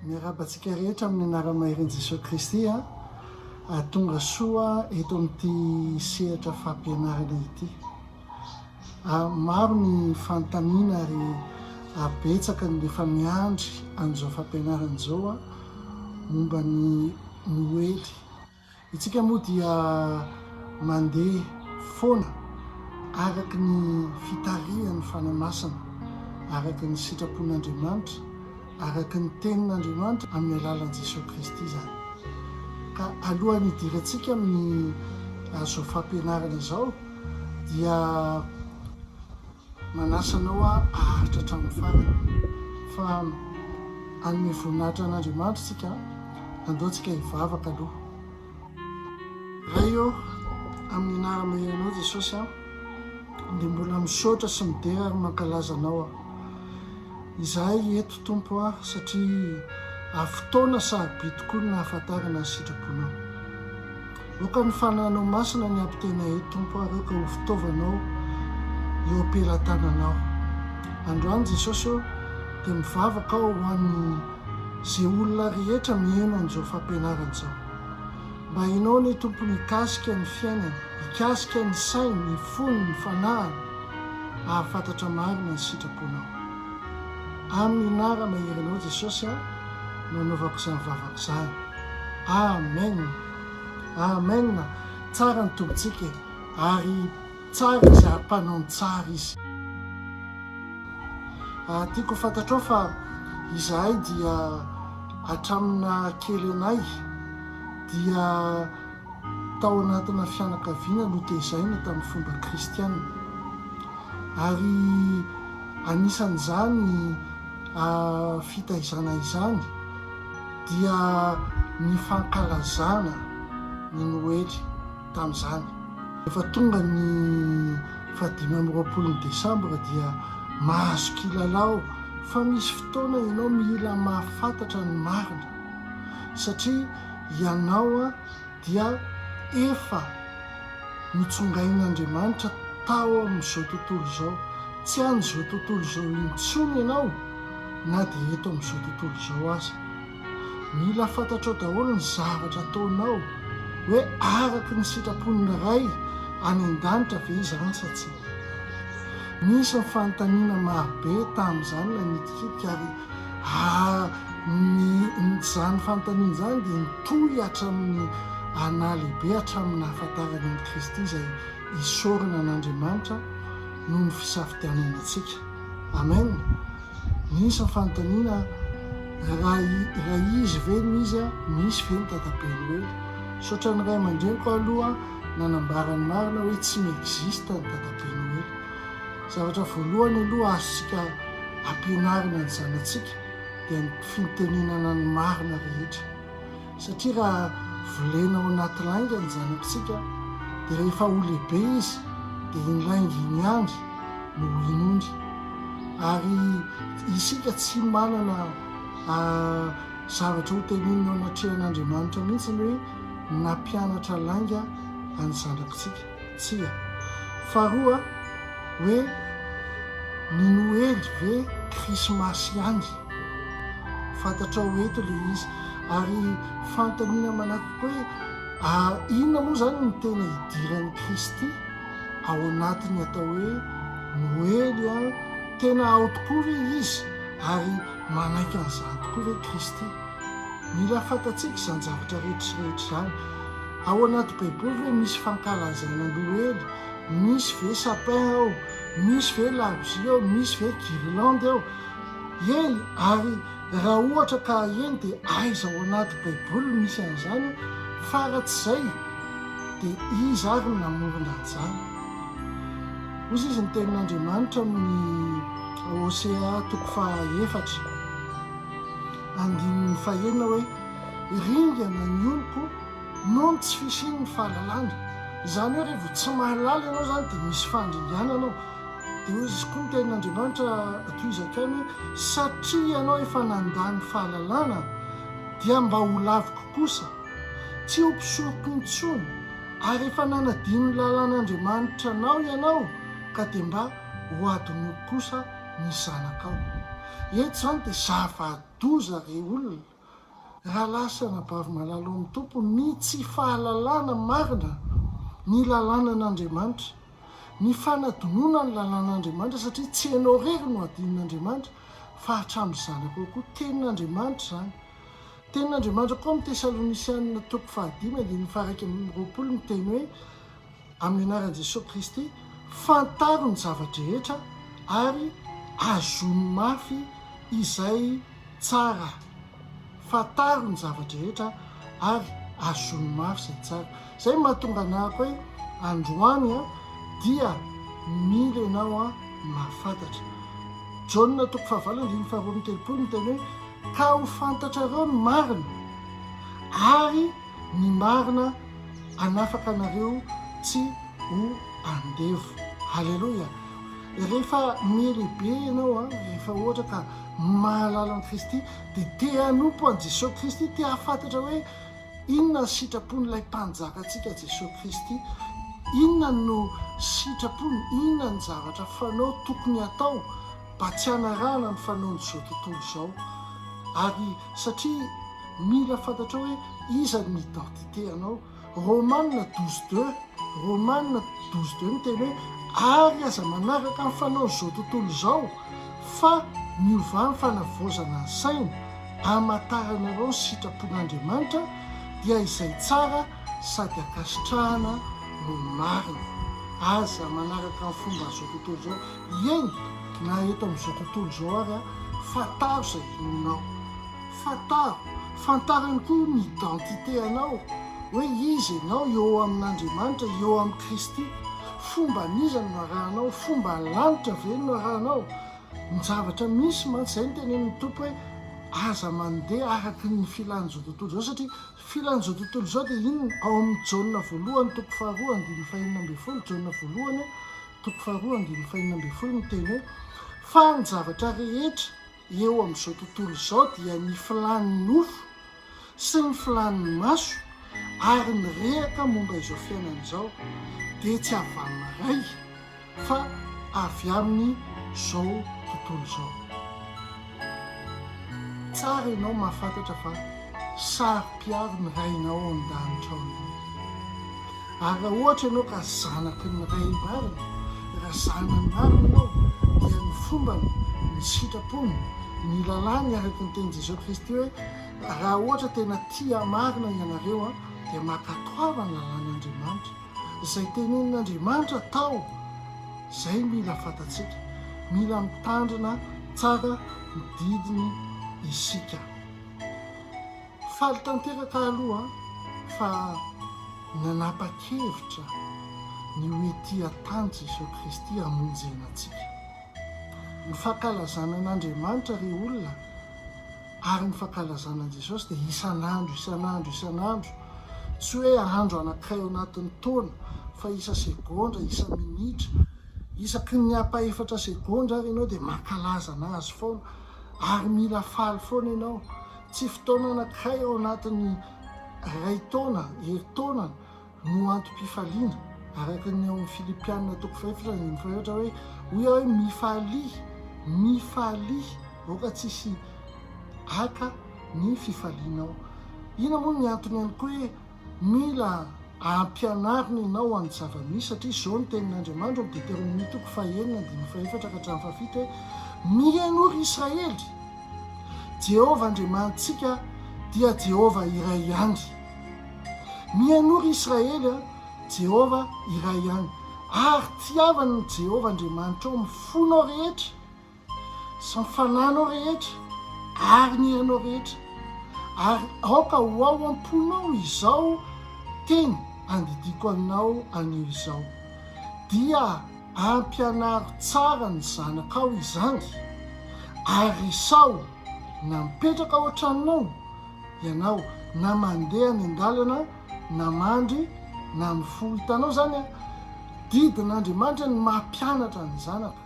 miarabantsika rehetra amin'ny anara-maherin' Jesosy Kristy tonga soa eto amin'ity sehatra fampianarana ity. Maro ny fanontaniana ary betsaka ny efa miandry an'izao fampianarana izao momba ny Noely. Itsika moa dia mandeha foana araky ny fitarihan'ny fanamasana, araky ny sitrapon'Andriamanitra, araky ny tenin'Andriamanitra amin'ny alalan'i Jesosy Kristy zany. Ka alohan'ny hidirantsika amin'ny zao fampianarana izao dia manasanao aharitra hatramin'ny farany fa anome voninahitra an'Andriamanitra tsika, andaontsika hivavaka aloha. Raha eo amin'ny anara-maheranao Jesosy dia mbola misaotra sy midera ary mankalaza anao izahay eto Tompo satria fotoana saroby tokoa ny nahafantarana ny sitraponao. Aoka ny fananao masina ny ampitena eto Tompo aoka ho fitaovanao eo am-pelantananao. Androany Jesosy dia mivavaka ho an'ny izay olona rehetra mihaino an'izao fampianarana izao. Mba hainao ny Tompo mikasika ny fiainany, mikasika ny sainy, ny fony, ny fanahiny, ahafantatra marina ny sitraponao. Amin'ny anara-maheranao Jesosy nanaovako izany vavaka izany. Amen. Amen. Tsara ny tompontsika ary tsara izy ary mpanao ny tsara izy. Tiako fantatrao fa izahay dia hatramina kely anay dia tao anatina fianakaviana no tezaina tamin'ny fomba kristianina, ary anisan'izany fitaizana izany dia ny fankalazana ny Noely tamin'izany. Efa tonga ny 25 Desambra dia mahazo kilalao fa misy fotoana ianao mila mahafantatra ny marina, satria ianao dia efa nitsongain'Andriamanitra tao amin'izao tontolo izao. Tsy an'izao tontolo izao intsony ianao na dia eto amin'izao tontolo izao aza. Mila fantatrao daholo ny zavatra ataonao hoe araky ny sitrapon'ny ray any an-danitra ve izany sa tsy. Misy fanontaniana marobe tamin'izany nanitikika ary zany fanontaniana izany dia nitohy hatramin'ny analehibe hatramin'ny hahafantarana an'i Kristy izay isorana an'Andriamanitra noho ny fisafidianana antsika. Amen. Misy fanontaniana raha izy ve izy misy ve ny tatapen'ny Noely. Saotra ny ray aman-dreniko aloha nanambarany marina hoe tsy miexista ny tatapen'ny Noely. Zavatra voalohany aloha azontsika ampianarina ny zanatsika dia ny fitenenana ny marina rehetra, satria raha volena ao anaty lainga ny zanakitsika dia rehefa ho lehibe izy dia iny lainga iny ihany no inondry. Ary isika tsy manana zavatra ho tenenina ao anatrehan'Andriamanitra mihitsy ny hoe nampianatra lainga any zanakitsika. Tsia. Faharoa hoe ny Noely ve Krismasy ihany. Fantatrao eto ilay izy. Ary fanontaniana manaky hoe inona moa zany ny tena hidiran'i Kristy ao anatiny atao hoe Noely tena ao tokoa ve izy ary manaiky an'izany tokoa ve Kristy. Mila fantatsika izany zavatra rehetrarehetra izany. Ao anaty baiboly hoe misy fankalazana Noely, misy ve sapin ao, misy ve labozia ao, misy ve girlande ao. Eny, ary raha ohatra ka eny dia aiza ao anaty baiboly misy an'izany fa raha tsy izay dia izy ary no namorona an'izany. Ozy izy ny tenin'Andriamanitra amin'ny Hosea 4:4 andininy 5 hoe ringana ny oloko noho ny tsy fisian'ny fahalalana. Izany hoe rehefa tsy mahalala ianao zany dia misy fandringiana anao. Dia hoy izy koa ny tenin'Andriamanitra toy izakany hoe satria ianao efa nandany fahalalana dia mba ho laviko kosa, tsy ho mpisoroko intsony, ary efa nanadino ny lalàn'Andriamanitra anao ianao ka dia mba ho adinoko kosa ny zanakao. Eto zany dia zava-doza re olona raha lasana bavy malalo amin'ny tompo ny tsy fahalalana marina ny lalàna an'Andriamanitra, ny fanadonoana ny lalàn'Andriamanitra, satria tsy hainao rery no adin'Andriamanitra fa hatramin'ny zanako koa tenin'Andriamanitra zany. Tenin'Andriamanitra koa amin'ny Tesalonisianina 5:1-2 miteny hoe amin'ny anaran'i Jesosy Kristy, fantaro ny zavadrehetra ary azony mafy izay tsara. Fantaro ny zavadrehetra ary azony mafy izay tsara. Zay mahatonga anahako hoe androany dia mila ianao mahafantatra. Jaona 5:2-3 miteny hoe ka ho fantatrareo ny marina ary ny marina anafaka anareo tsy ho andevo. Halleloia. Rehefa milehibe ianao rehefa ohatra ka mahalala an'i Kristy dia te hanompo an'i Jesosy Kristy, te hafantatra hoe inona ny sitrapon'ilay mpanjaka antsika Jesosy Kristy, inona no sitrapony, inona ny zavatra fanao tokony hatao mba tsy hanarana ny fanaon'izao tontolo izao. Ary satria mila fantatra hoe iza ny identité anao. Romanina 12:2 miteny hoe ary aza manaraka ny fanaon'izao tontolo izao fa miova ny fanavaozana ny saina hamantaranareo ny sitrapon'Andriamanitra dia izay tsara sady akasitrahana no marina. Aza manaraka ny fomba izao tontolo izao, eny na eto amin'izao tontolo izao ary fantaro izay inonao, fantarany koa ny identité anao hoe izy ianao eo amin'Andriamanitra, eo amin'ny Kristy. Fomba niza no arahanao, fomba lanitra ve no arahanao. Ny zavatra misy mantsy izay no tenenin'ny tompo hoe aza mandeha araky ny filan'izao tontolo izao, satria filan'izao tontolo izao dia inona ao amin'ny Jaona 1:2-5:12, Jaona 1:2-5:12 miteny hoe fa ny zavatra rehetra eo amin'izao tontolo izao dia ny filan'ny nofo sy ny filan'ny maso ary ny rehaka momba izao fiainana izao dia tsy avy amin'ny ray fa avy amin'ny izao tontolo izao. Tsara ianao mahafantatra fa saro-piaro ny rainao an-danitra ao ianao. Ary raha ohatra ianao ka zanaky ny ray marina, raha zanany marina ianao dia ny fombany, ny sitrapony, ny lalàny araky ny teny Jesosy Kristy hoe raha ohatra tena tia marina ianareo dia mankatoava ny lalàn'Andriamanitra. Izay tenenin'Andriamanitra tao, izay mila fantatsika, mila mitandrina tsara ny didiny isika. Faly tanteraka aloha fa nanapa-kevitra ny hoe tia tany Jesosy Kristy hamonjena antsika. Ny fankalazana an'Andriamanitra ry olona ary ny fankalazana an'i Jesosy dia isan'andro. Tsy hoe andro anankiray ao anatin'ny taona fa isa segondra, isa minitra, isaky ny apa-efatra segondra ary ianao dia mankalaza anazy foana. Ary mila faly foana ianao. Tsy fotoana anankiray ao anatin'ny ray taona, herintaona no antom-pifaliana. Araka ny ao amin'ny Fampianarana 5:1-4 hoe hoe mifaly oka tsisy aka ny fifalianao. Ina moa ny antony ihany koa hoe mila ampianarina ianao amin'ny zava-misy, satria izao ny tenin'Andriamanitra amin'ny Deutéronomie 9:1-7 hoe mihainory Israely, Jehovah Andriamantsika dia Jehovah iray ihany. Mihainory Israely Jehovah iray ihany. Ary tiavany Jehovah Andriamanitra ao mifonao rehetra sy mifananao rehetra ary ny herinao rehetra. Ary aoka ho ao am-ponao izao teny andidiko aminao anio izao, dia ampianaro tsara ny zanakao izany, ary sao na mipetraka ao an-tranonao ianao, na mandeha ny an-dalana, na mandry, na mifoha. Hitanao zany didin'Andriamanitra ny mampianatra ny zanaka,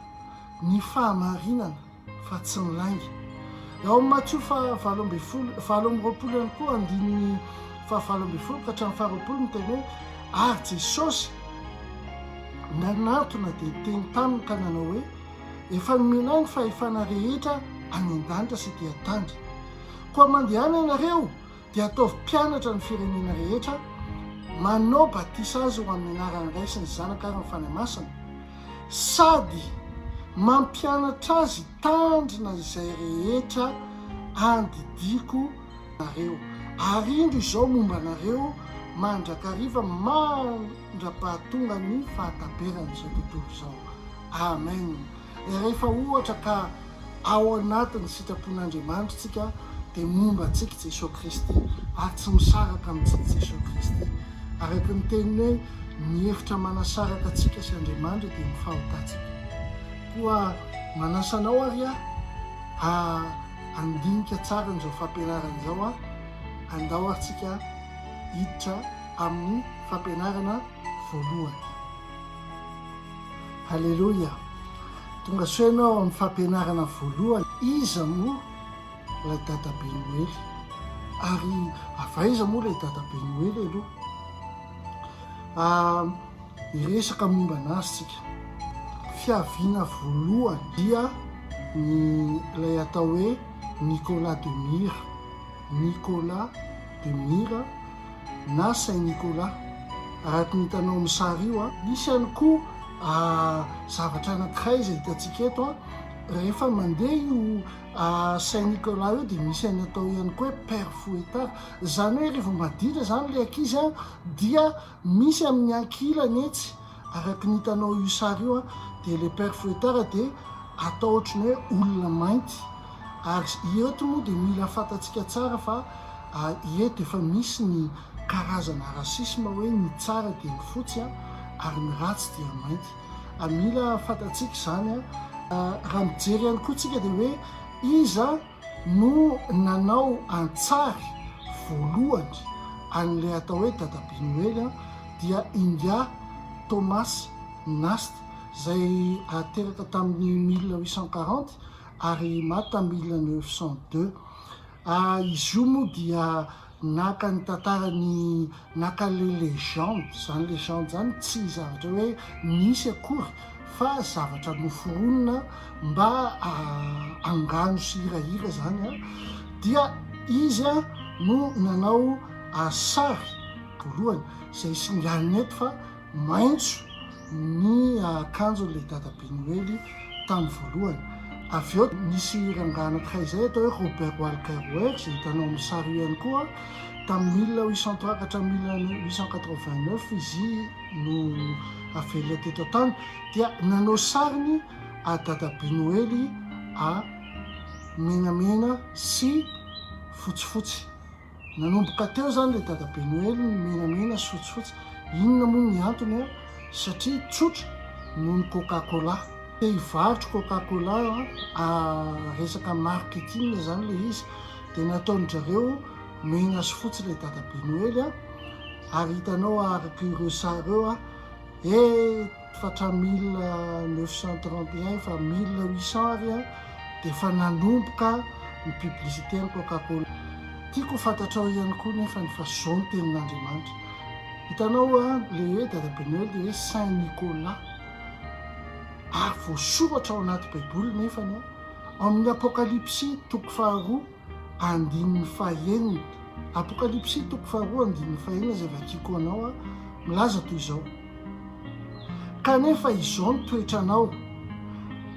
ny fahamarinana fa tsy ny lainga. Ao amin'ny Matthieu 7:20 ihany koa, andininy 7:20-20 miteny hoe ary Jesosy nanantona dia teny taminy ka nanao hoe efa nomenay ny fahefana rehetra any an-danitra sy ety an-tany, koa mandehana ianareo dia ataovy mpianatra ny firenena rehetra, manao batisa azy ho amin'ny anaran'ny Ray sy ny Zanaka ary ny Fanahy Masina, sady mampianatra azy tandrina izay rehetra andidiko nareo. Ary indro izao momba anareo mandrakariva mandra-pahatonga ny fahataberan'izao tontolo izao. Amen. Rehefa ohatra ka ao anatin'ny sitrapon'Andriamanitra tsika dia momba antsika Jesosy Kristy ary tsy misaraka amintsika Jesosy Kristy. Araka ny teniny hoe ny hevitra manasaraka atsika sy Andriamanitra dia mifahotatsika. Koa manasanao ary andinika tsara n'izao fampianarana izao andao aritsika hiditra amin'ny fampianarana voalohany. Halleloia. Tonga soenao amin'ny fampianarana voalohany, iza moa ilay dadabe Noely, ary avaiza moa ilay dadabe Noely aloha. Iresaka momba anazy tsika. Fiaviana voalohany dia ilay atao hoe Nicolas de Myre na Saint Nicolas. Araka ny hitanao amin'ny sary io misy ihany koa zavatra anankiray izay hitantsika eto rehefa mandeha io Saint Nicolas io dia misy any atao ihany koa hoe père fouettard. Zany hoe rehefa maditra zany le ankizy dia misy amin'ny ankilany etsy. Araka ny hitanao io sary io dia le père fouettard dia atao ohatrany hoe olona mainty. Ary eto moa dia mila fantatsika tsara fa eto efa misy ny karazana rasisme hoe ny tsara dia ny fotsy ary ny ratsy dia mainty. Mila fantatsika izany raha mijery ihany koa tsika dia hoe iza no nanao antsary voalohany an'ilay atao hoe dadabe Noely dia India Thomas Nast izay ateraka tamin'ny 1840 ary maty tamin'ny 1902. Izy io moa dia naka ny tantarany naka le légende. Zany légende zany tsy zavatra hoe nisy akory fa zavatra noforonina mba angano sy hirahira zany dia izy no nanao sary voalohany izay singanina eto fa maintso ny akanjon'ilay dadabe Noely tamin'ny voalohany. Avy eo nisy rangahy anankiray izay atao hoe Robert Walker izay hitanao amin'ny sary io ihany koa tamin'ny 1803 hatramin'ny 1889 izy no avelona teto an-tany dia nanao sariny dadabe Noely menamena sy fotsifotsy. Nanomboka teo zany le dadabe Noely menamena sy fotsifotsy. Inona moa ny antony satria tsotra noho ny Coca-Cola. Hivarotro Coca-Cola resaka marketing zany le izy dia nataony zareo mena sy fotsy le dadabe Noely ary hitanao araka ireo sary eo fatra 1931 fa 1800 ary dia efa nanomboka ny publicité ny Coca-Cola. Tiako fantatrao ihany koa nefa fa zao ny tenin'Andriamanitra. Hitanao le hoe dadabe Noely dia hoe Saint Nicolas ary voasoratra ao anaty baiboly nefa amin'ny Apokalypsy 2:2 Apokalypsy 2:2 izay vakiko anao milaza toy izao: kanefa izao ny toetranao,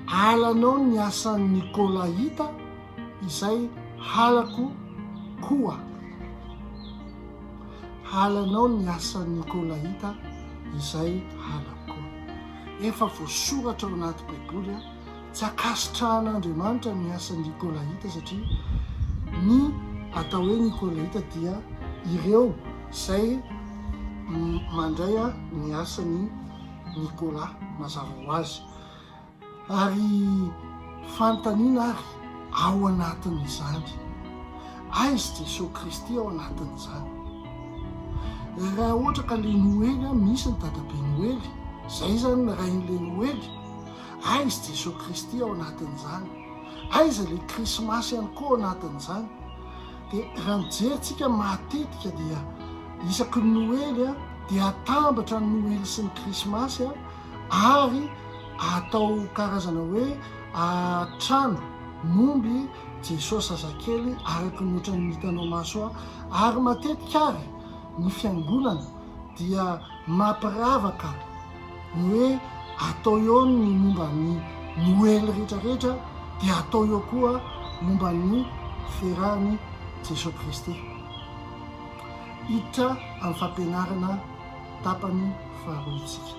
alanao ny asan'ny Nikolaita izay halako koa. Halanao ny asan'ny Nikolaita izay halako koa. Efa voasoratra ao anaty baiboly tsy akasitrahan'Andriamanitra ny asan'ny Nikolaita satria ny atao hoe Nikolaita dia ireo izay mandray ny asan'ny Nicolas mazava ho azy. Ary fanontaniana ary ao anatin'izany aiza Jesosy Kristy ao anatin'izany. Raha ohatra ka le Noely misy ny dadabe Noely, izay zany ny rain'le Noely, aiza Jesosy Kristy ao anatin'izany, aiza le Krismasy ihany koa ao anatin'izany. Dia raha mijerytsika matetika dia isaky ny Noely dia atambatra ny Noely sy ny Krismasy ary atao karazana hoe trano momby Jesosy zazakely araka ny ohatran'ny hitanao maso ary matetika ary ny fiangonana dia mampiravaka ny hoe atao eo ny momba ny Noely rehetrarehetra dia atao eo koa momba ny ferahany Jesosy Kristy. Hiditra amin'ny fampianarana tapany faharoantsika.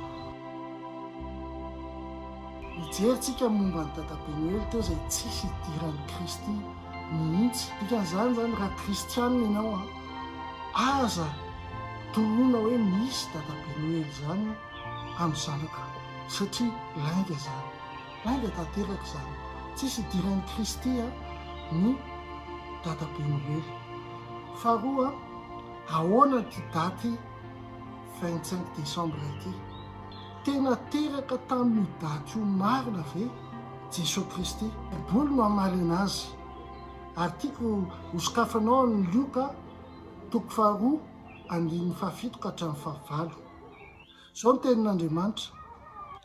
Mijerytsika momba ny dadabe Noely teo izay tsisy idiran'ny Kristy mihitsy. Dikan'izany zany raha kristianina ianao aza toroina hoe misy dadabe Noely zany amin'ny zanaka satria lainga zany, lainga tanteraka zany, tsisy idiran'ny Kristy ny dadabe Noely. Faharoa, ahoana ty daty 25 décembre ity? Tena teraka tamin'ny daty io marina ve Jesosy Kristy? Baiboly no hamaly anazy. Ary tiako hosokafanao ny Lioka 2:7-7. Zao ny tenin'Andriamanitra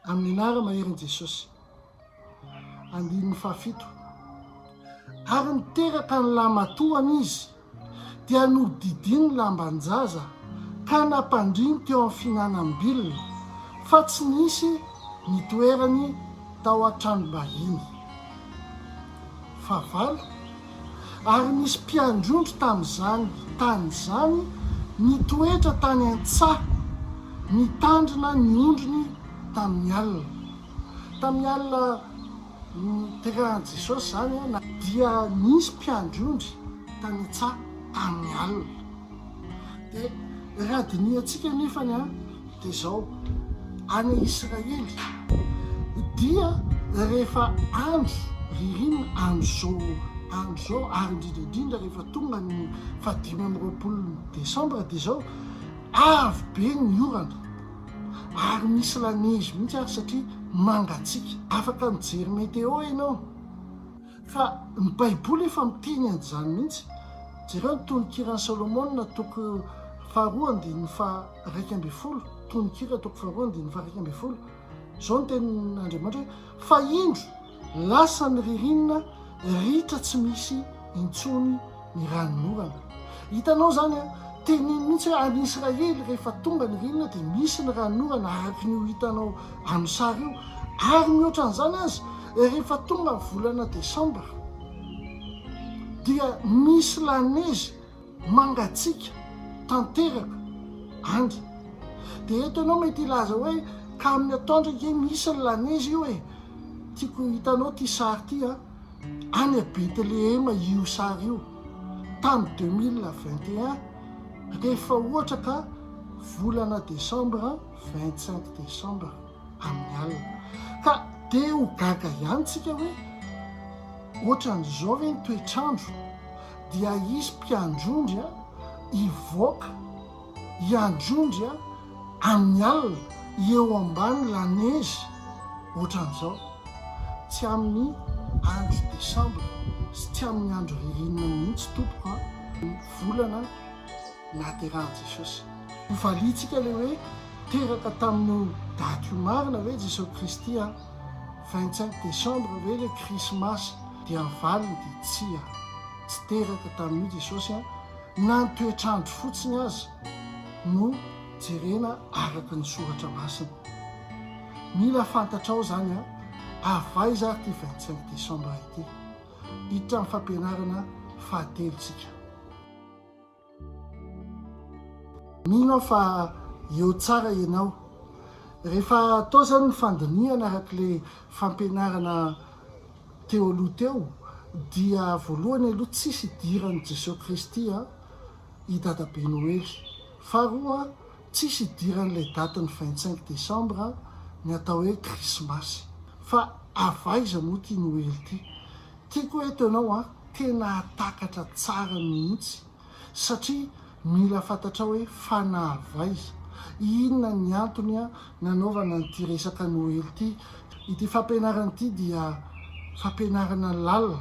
amin'ny anara mahery Jesosy. 7. Ary niteraka ny lamatoana izy dia nodidiny lambanjaza ka nampandriny teo amin'ny finanam-bilona fa tsy nisy nitoerany tao an-tranom-bahiny. 8. Ary nisy mpiandrondro tamin'izany tany zany nitoetra tany an-tsaha nitandrina ny ondriny tamin'ny alina. Tamin'ny alina terahan'i Jesosy zany dia nisy mpiandrondry tany an-tsaha tamin'ny alina. Dia raha diniantsika nefany dia zao any Israely dia rehefa andro ririna andro zao ary indrindraindrindra rehefa tonga ny 25 Desambra dia zao avy be ny orana ary misy lanezy mihitsy ary satria mangatsika. Afaka mijery meteo ianao fa ny Baiboly efa miteny an'izany mihitsy. Jereo ny tononkirany Salomona toko 2:112, tononkira toko 2:112. Zao ny tenin'Andriamanitra hoe fa indro lasa ny ririnina ritra tsy misy intsony ny ranonorana. Hitanao zany teniny mihitsy hoe any Israely rehefa tonga ny ririnina dia misy ny ranonorana araka ny hitanao amin'ny sary io. Ary mihoatran'izany azy rehefa tonga ny volana Desambra dia misy lanezy mangatsika tanteraka andry. Dia eto ianao mety ilaza hoe ka amin'ny atoandro ke misy ny lanezy io tiako hitanao ty sary ty any Betlehema io sary io tany 2021 rehefa ohatra ka volana Desambra 25 Desambra amin'ny alina. Ka dia ho gaga ihany tsika hoe ohatran'izao ve ny toetrandro dia isy mpiandrondry ivoaka iandrondry amin'ny alina eo ambany lanezy ohatran'izao. Tsy amin'ny andro Desambra sy tsy amin'ny andro ririnina mihitsy tompoko volana nahaterahan'i Jesosy. Hovalitsika le hoe teraka tamin'ny daty io marina hoe Jesosy Kristy 25 Desambra hoe le Krismasy dia mivaliny dia tsy teraka tamin'io Jesosy na ny toetrandro fotsiny azy no jerena araka ny soratra masina. Mila fantatrao zany avaiza ty 25 Desambra ity. Hiditra amin'ny fampianarana fahatelotsika. Mino fa eo tsara ianao rehefa atao zany ny fandiniana araka le fampianarana teo aloha teo dia voalohany aloha tsisy idiran'i Jesosy Kristy i dadabe Noely. Faharoa, tsisy idiran'ilay daty ny 25 Desambra ny atao hoe Krismasy. Fa avaiza moa ty Noely ty? Tiako eto ianao tena atakatra tsara mihitsy satria mila fantatrao hoe fanavaiza. Inona ny antony nanaovana nyty resaka Noely ty? Ity fampianarana ity dia fampianarana lalina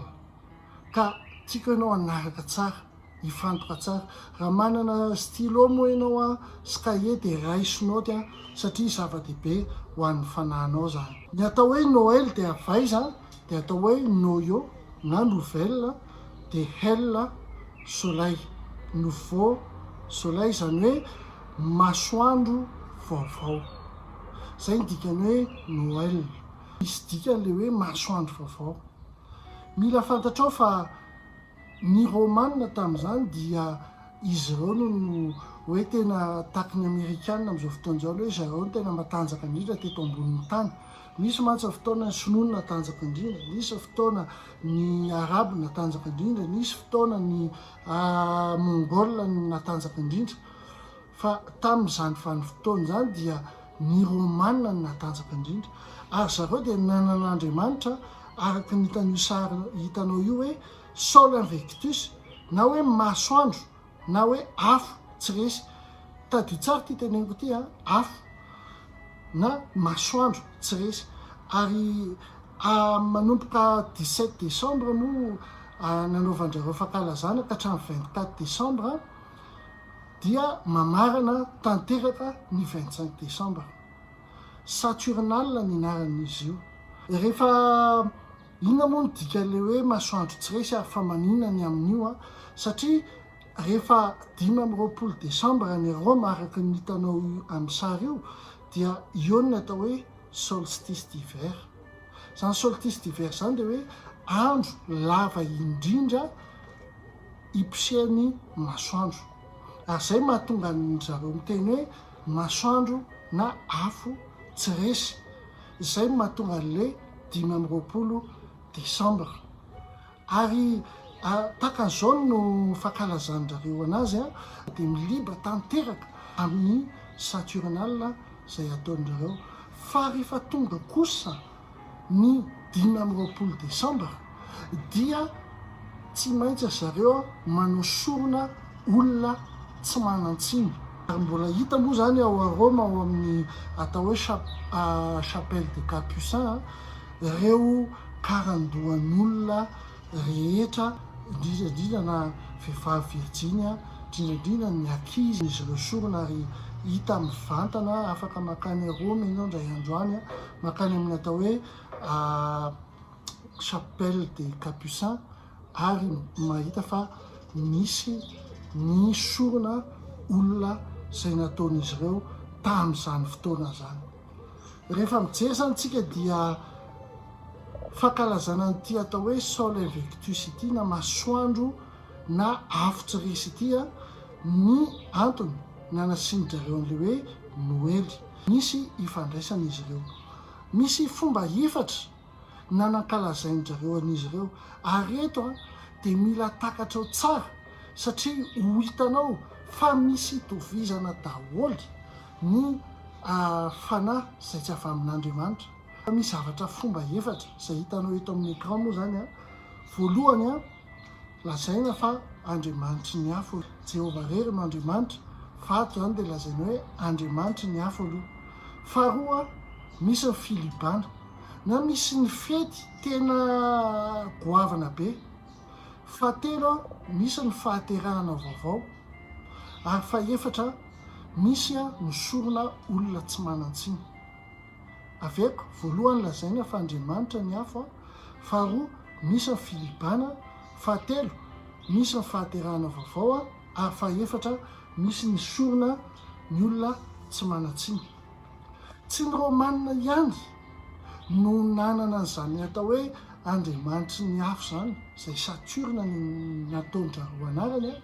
ka tiako ianao anaraka tsara, hifantoka tsara. Raha manana stylo moa ianao sy kahie dia raisinao ty satria zava-dehibe ho an'ny fanahinao zany. Ny atao hoe Noël dia avaiza dia atao hoe Noyo na nouvelle dia hell soleil. Nouveau soleil zany hoe masoandro vaovao. Zay ny dikany hoe Noely. Misy dikan'le hoe masoandro vaovao. Mila fantatrao fa ny romanina tamin'izany dia izy ireo no hoe tena taky ny amerikanina amin'izao fotoana izao hoe zareo no tena matanjaka indrindra teto ambonin'ny tany. Misy mantsy fotoana ny sinoa natanjaka indrindra, misy fotoana ny arabo natanjaka indrindra, misy fotoana ny mongol natanjaka indrindra. Fa tamin'izany vanim-fotoana izany dia ny romanina no natanjaka indrindra. Ary zareo dia nanan'Andriamanitra araka ny sary hitanao io hoe sol invictus, na hoe masoandro, na hoe afo tsy resy. Tadio tsara ty teneniko ty afo na masoandro tsy resy. Ary manomboka 17 décembre no nanaovanjareo fankalazana ka hatramin'ny 24 décembre dia mamarana tanteraka ny 25 décembre. Saturnal ny anaran'izy io. Rehefa inona moa no dikan'le hoe masoandro tsy resy ary fa maninona ny amin'io satria rehefa 5 décembre ny Roma araka ny hitanao amin'ny sary io dia io no atao hoe solstice d'hiver. Zany solstice d'hiver zany dia hoe andro lava indrindra hiposehany masoandro. Ary zay mahatonga ny zareo miteny hoe masoandro na afo tsy resy. Izay mahatonga an'le 5 décembre. Ary takan'izao no fankalazan-jareo anazy dia milibra tanteraka amin'ny Saturnal izay ataon'jareo. Fa rehefa tonga kosa ny 5 décembre dia tsy maintsy zareo manao sorona olona tsy manan-tsiny. Ary mbola hita moa zany ao a Roma ao amin'ny atao hoe chapelle des Capucins ireo karandoan'olona rehetra indrindra na vehivavy Virginia, indrindra ny ankizy izy ireo sorona ary hita mivantana afaka makany Roma ianao indray androany makany amin'ny atao hoe chapelle des Capucins ary mahita fa misy ny sorona olona izay nataon'izy ireo tamin'izany fotoana zany. Rehefa mijery zany tsika dia fankalazana n'ity atao hoe sol invictus ity na masoandro na afo tsy resy ity ny antony nanasian-jareo an'le hoe Noely. Misy ifandraisan'izy ireo. Misy fomba efatra nankalazain-jareo an'izy ireo. Ary eto dia mila takatra tsara satria ho hitanao fa misy tovizana daholo ny fanahy izay tsy avy amin'Andriamanitra. Misy zavatra fomba efatra izay hitanao eto amin'ny écran moa zany voalohany lazaina fa Andriamanitra ny afo. Jehova rery no Andriamanitra, vato zany dia lazaina hoe Andriamanitra ny afo aloha. Faharoa misy ny filibana na misy ny fety tena goavana be. Fahatelo misy ny fahaterahana vaovao. Ary fahaefatra misy ny sorona olona tsy manan-tsiny. Aveko voalohany lazaina fa Andriamanitra ny afo, faharoa misy ny filibana, fahatelo misy ny fahaterahana vaovao ary fahaefatra misy ny sorona ny olona tsy manan-tsiny. Tsy ny romanina ihany no nanana an'izany atao hoe Andriamanitra ny afo zany, izay Saturne ny nataon-jareo anarany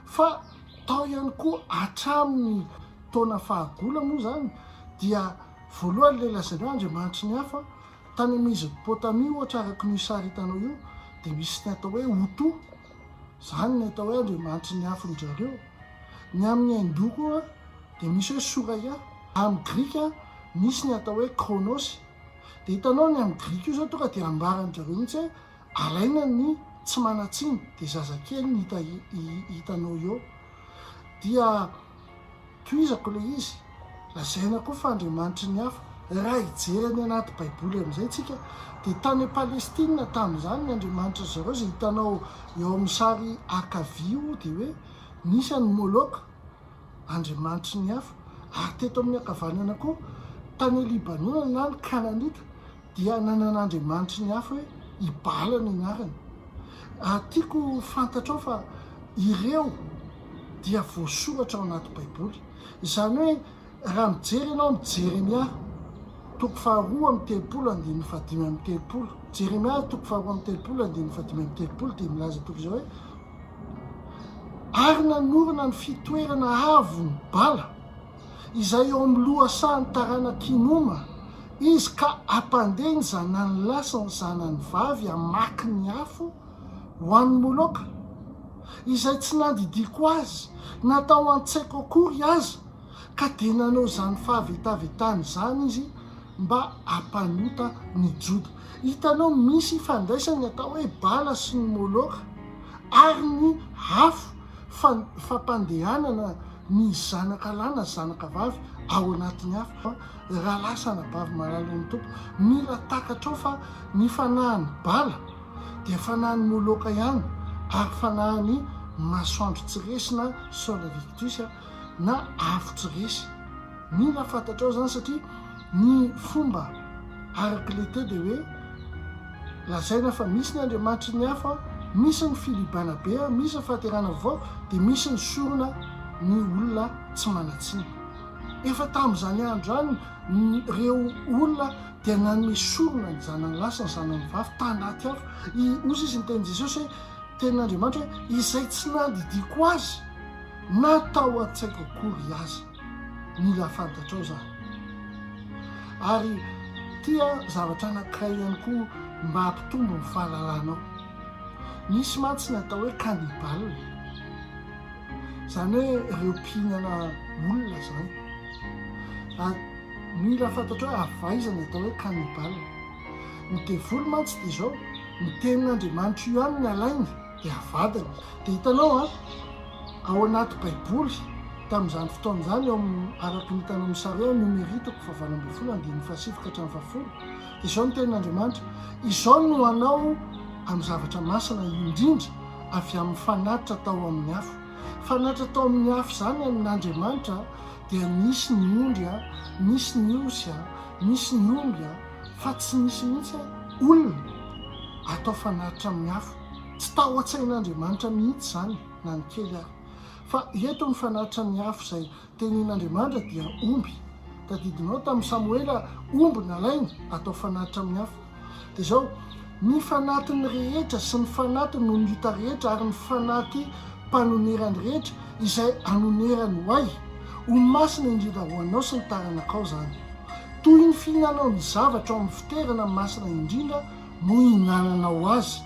fa tao ihany koa hatramin'ny taona fahagola moa zany dia voalohany le lazaina Andriamanitra ny afo tany Mesopotamia ohatra araka ny sary hitanao io dia misy ny atao hoe Oto, zany ny atao hoe Andriamanitra ny afon-jareo. Ny amin'ny Hindou koa dia misy hoe Suraya. Amin'ny Grika misy ny atao hoe Kronos. Dia hitanao ny amin'ny Grika io zao tonga dia ambaran'jareo mihitsy hoe alaina ny tsy manan-tsiny dia zazakely ny hitanao eo. Dia toizako le izy lazaina koa fa Andriamanitra ny afo. Raha hijery any anaty baiboly amin'izay tsika dia tany Palestina tamin'izany ny Andriamanitra zareo izay hitanao eo amin'ny sary akavio dia hoe misy any Moloka, Andriamanitra ny afo. Ary teto amin'ny ankavanana koa tany Libanona na ny Kananita dia nanan'Andriamanitra ny afo hoe Ibala ny anarany. tiako fantatrao fa ireo dia voasoratra ao anaty baiboly. Izany hoe raha mijery ianao amin'ny Jeremia toko faharoa amin'ny telopolo andininy fahadimy amin'ny telopolo, Jeremia toko faharoa amin'ny telopolo andininy fahadimy amin'ny telopolo, dia milaza toko izao hoe ary nanorina ny fitoerana avo ny bala izay eo amin'ny lohasahan'ny taranankinoma izy ka ampandeha ny zanany lasa ny zanany vavy hamaky ny afo ho an'ny moloka izay tsy nandidiko azy natao an-tsaiko akory aza ka dia nanao zany fahavetavetany zany izy mba ampanota ny Joda. Hitanao misy fandraisany atao hoe bala sy ny moloka ary ny afo fampandehanana ny zanaka lana zanaka vavy ao anatin'ny afo. Raha lasana bavy malalon'ny tompo, mila takatrao fa ny fanahany bala dia fanahany moloka ihany ary fanahany masoandro tsiresy na sola victus na afo tsiresy. Mila fantatrao zany satria ny fomba arak'ilete dia hoe lazaina fa misy ny andriamanitry ny afo, misy ny filibana be, misy ny fahaterana vao, dia misy ny sorona ny olona tsy manatsiny. Efa tamin'izany andro any ireo olona dia nanome sorona ny zanany lasa ny zanany vavy tanaty afo. Ozy izy ny teny Jesosy hoe tenin'Andriamanitra hoe izay tsy nandidiko azy natao an-tsaiko akory azy. Mila fantatrao zany. Ary tia zavatra anankiray ihany koa mba hampitombo ny fahalalanao. Misy mantsy natao hoe cannibale, izany hoe ireo mpihinana olona zany. Mila fantatrao hoe avaiza ny atao hoe cannibale. Ny devoly mantsy dia izao, ny tenin'Andriamanitra io ihany ny alainy dia avadany. Dia hitanao ao anaty baiboly tamin'izany fotoana izany eo araky ny hitanao misary eo Noely toko fahavalo ambin'ny folo andininy fahasivy ka hatramin'ny fahafolo, dia izao ny tenin'Andriamanitra, izao no anao amin'ny zavatra masina indrindra avy amin'ny fanatitra tao amin'ny afo. Fanatitra tao amin'ny afo zany amin'Andriamanitra dia misy ny ondry, misy ny osy, misy ny omby, fa tsy misy mihitsy olona atao fanatitra amin'ny afo. Tsy tao an-tsain'Andriamanitra mihitsy zany na ny kely ary. Fa eto ny fanatitra ny afo izay tenin'Andriamanitra dia omby. Tadidinao tamin'ny Samoela, omby nalainy atao fanatitra amin'ny afo. Dia izao ny fanatiny rehetra sy ny fanatiny nonyita rehetra ary ny fanaty mpanonerany rehetra izay anonerany hoay ho masina indrindra ho anao sy ny taranakao zany. Toy ny fihinanao ny zavatra ao amin'ny fitoerana masina indrindra no hinananao azy.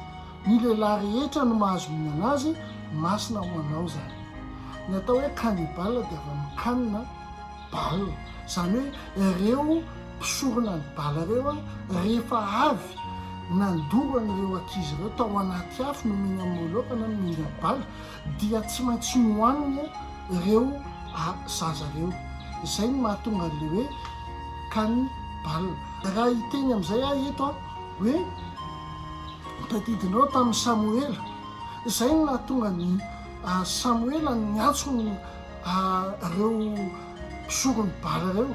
Ny lehilahy rehetra no mahazo mihinana azy, masina ho anao zany. Ny atao hoe cannibale dia avy amin'ny canne bale, izany hoe ireo mpisorona ny bala ireo rehefa avy nandorana ireo ankizy ireo tao anaty afo no mihina moloka na mihina bala, dia tsy maintsy nohaniny ireo zaza ireo. Izay no mahatonga an'ilay hoe cannibale. Raha hiteny amin'izay eto hoe tadidinao tamin'ny Samoela, izay no nahatonga ny Samoela niantsony ireo mpisorony bala ireo.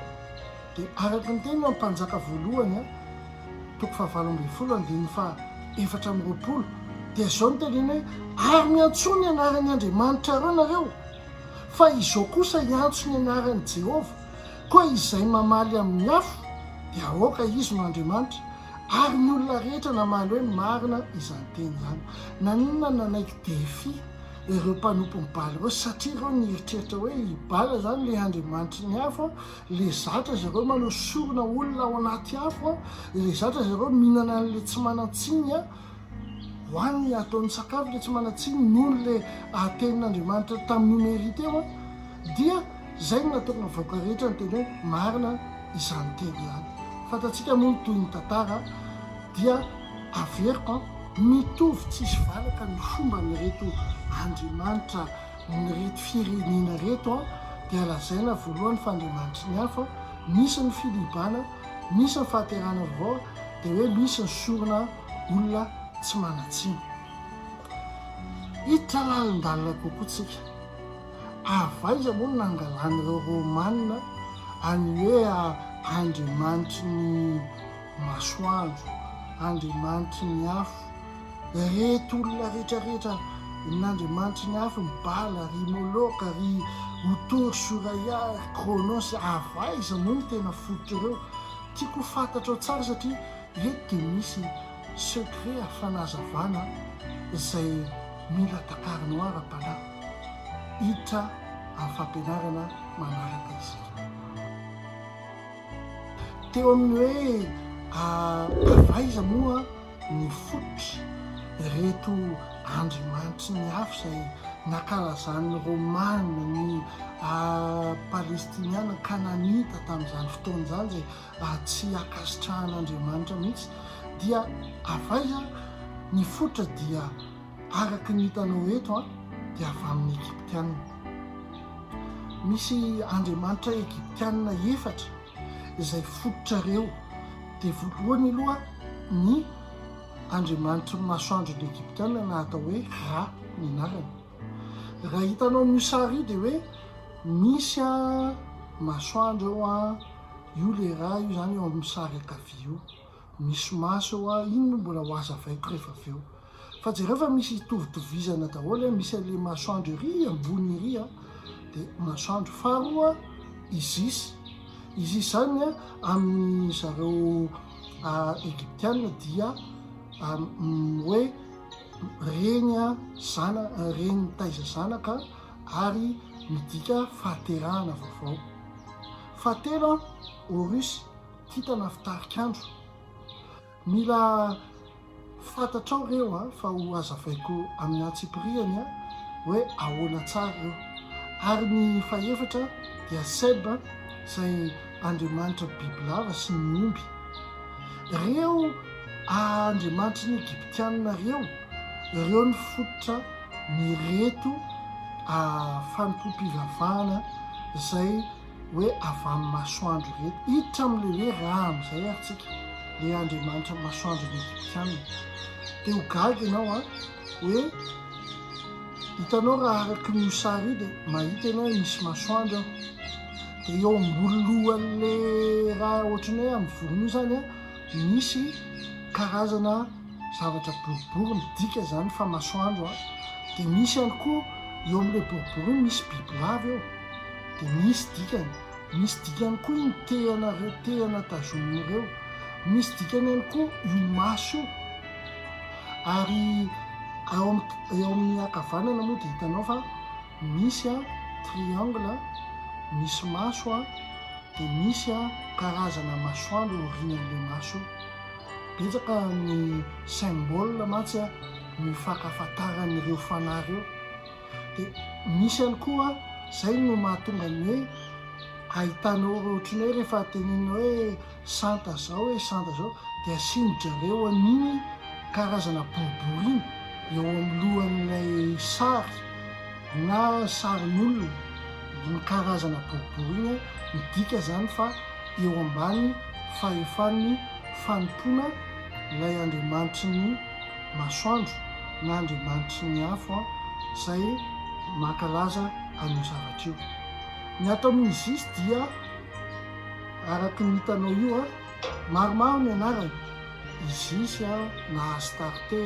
Dia araky ny teny amin'ny mpanjaka voalohany toko fahavalo ambin'ny folo andininy fahaefatra amby roapolo, dia izao ny teneny hoe ary miantsony anaran'ny Andriamanitra ireo nareo, fa izao kosa hiantso ny anaran'ny Jehova, koa izay mamaly amin'ny afo dia aoka izy no Andriamanitra. Ary ny olona rehetra namaly hoe marina izany teny izany. Naninona nanaiky defi ireo mpanompo ny bala ireo, satria ireo nieritreritra hoe ibala zany le Andriamanitra ny afo, le zatra zareo manao sorona olona ao anaty afo, le zatra zareo mihinana an'le tsy manatsiny hoany ataon'ny sakafo le tsy manatsiny noho le tenin'Andriamanitra tamin'ny Noely teo, dia zay no nataonga vahoaka rehetra ny teny hoe marina izany teny zany. Fantatsika moa toy ny tantara dia averiko mitovy tsisy valaka ny fomba nyreto Andriamanitra nyreto firenena reto dia lazaina voalohany fa Andriamanitra ny hafa, misy ny filibana, misy ny fahaterana vao, dia hoe misy ny sorona olona tsy manatsiny. Hiditra lalindalina kokoa tsika. Avaiza moa no nangalan'ireo Romanina any hoe Andriamanitry ny masoandro, Andriamanitry ny afo, reto olona rehetrarehetra n'Andriamanitra ny hafa mibala ry moloka ry otory soraya kronosy avaiza moa ny tena fototra ireo. Tiako fantatrao tsara satria eto dia misy secret afanazavana izay mila takarinao ara-panahy. Hiditra amin'ny fampianarana manaraka isika. Teo amin'ny hoe avaiza moa ny fototra reto Andriamanitra ny hafa izay nakalazan'ny Romana ny Palestiniana Kananita tamin'izany fotoana izany izay tsy akasitrahan'Andriamanitra mihitsy, dia avaiza ny fototra dia araka ny hitanao eto dia avy amin'ny Egyptianina. Misy Andriamanitra Egyptianina efatra izay fototra ireo. Dia voalohany aloha ny Andriamanitra masoandron'ny Egyptianina na atao hoe Ra ny anarany. Raha hitanao amin'io sary io dia hoe misy masoandro eo io le Ra io zany eo amin'ny sary ankavia io. Misy maso eo iny no mbola ho azavaiko rehefa avy eo. Fa jereo fa misy tovitovizana daholo, misy an'le masoandro ery ambony ery dia masoandro faharoa Isis. Isis zany amin'ny zareo Egyptianina dia hoe reny reny taiza zanaka ary midika fahaterahana vaovao. Fahatelo Horus, kintana fitarikandro. Mila fantatrao ireo fa ho azavaiko amin'ny antsipriany hoe ahoana tsara ireo. Ary ny fahaefatra dia Seb izay Andriamanitra bibilava sy ny omby. Ireo Andriamanitra ny Egyptianina ireo ny fototra ny reto fanompoam-pivavahana izay hoe avy amin'ny masoandro reto. Hiditra amin'le hoe Ra amin'izay aritsika, le Andriamanitra masoandro ny Egyptianina. Dia ho gaga ianao hoe hitanao raha araka ny sary io dia mahita ianao misy masoandro dia eo ambolohan'le raha ohatrany hoe amin'ny vorona io zany misy karazana zavatra boribory midika zany fa masoandro dia misy ihany koa eo amin'le boribory misy bibilava eo dia misy dikany ihany koa iny tehana tazomin'ireo, misy dikany ihany koa io maso io. Ary eo amin'ny ankavanana moa dia hitanao fa misy triangle, misy maso dia misy karazana masoandro orinan'le maso. Betsaka ny symbole mantsy mifakafantaran'ireo fanahy ireo. Dia misy ihany koa izay no mahatonga ny hoe ahitanao ohatrany hoe rehefa tenenina hoe santa zao dia asindrareo an'iny karazana boribory iny eo amin'ny lohan'ilay sary na sarin'olona. Ny karazana boribory iny midika zany fa eo ambany fahefan'ny fanompoana ilay Andriamanitra ny masoandro na Andriamanitra ny hafa izay mankalaza an'io zavatra io. Ny ato amin'izy izy dia araka ny hitanao io maromaro ny anarany. Isis na Astarte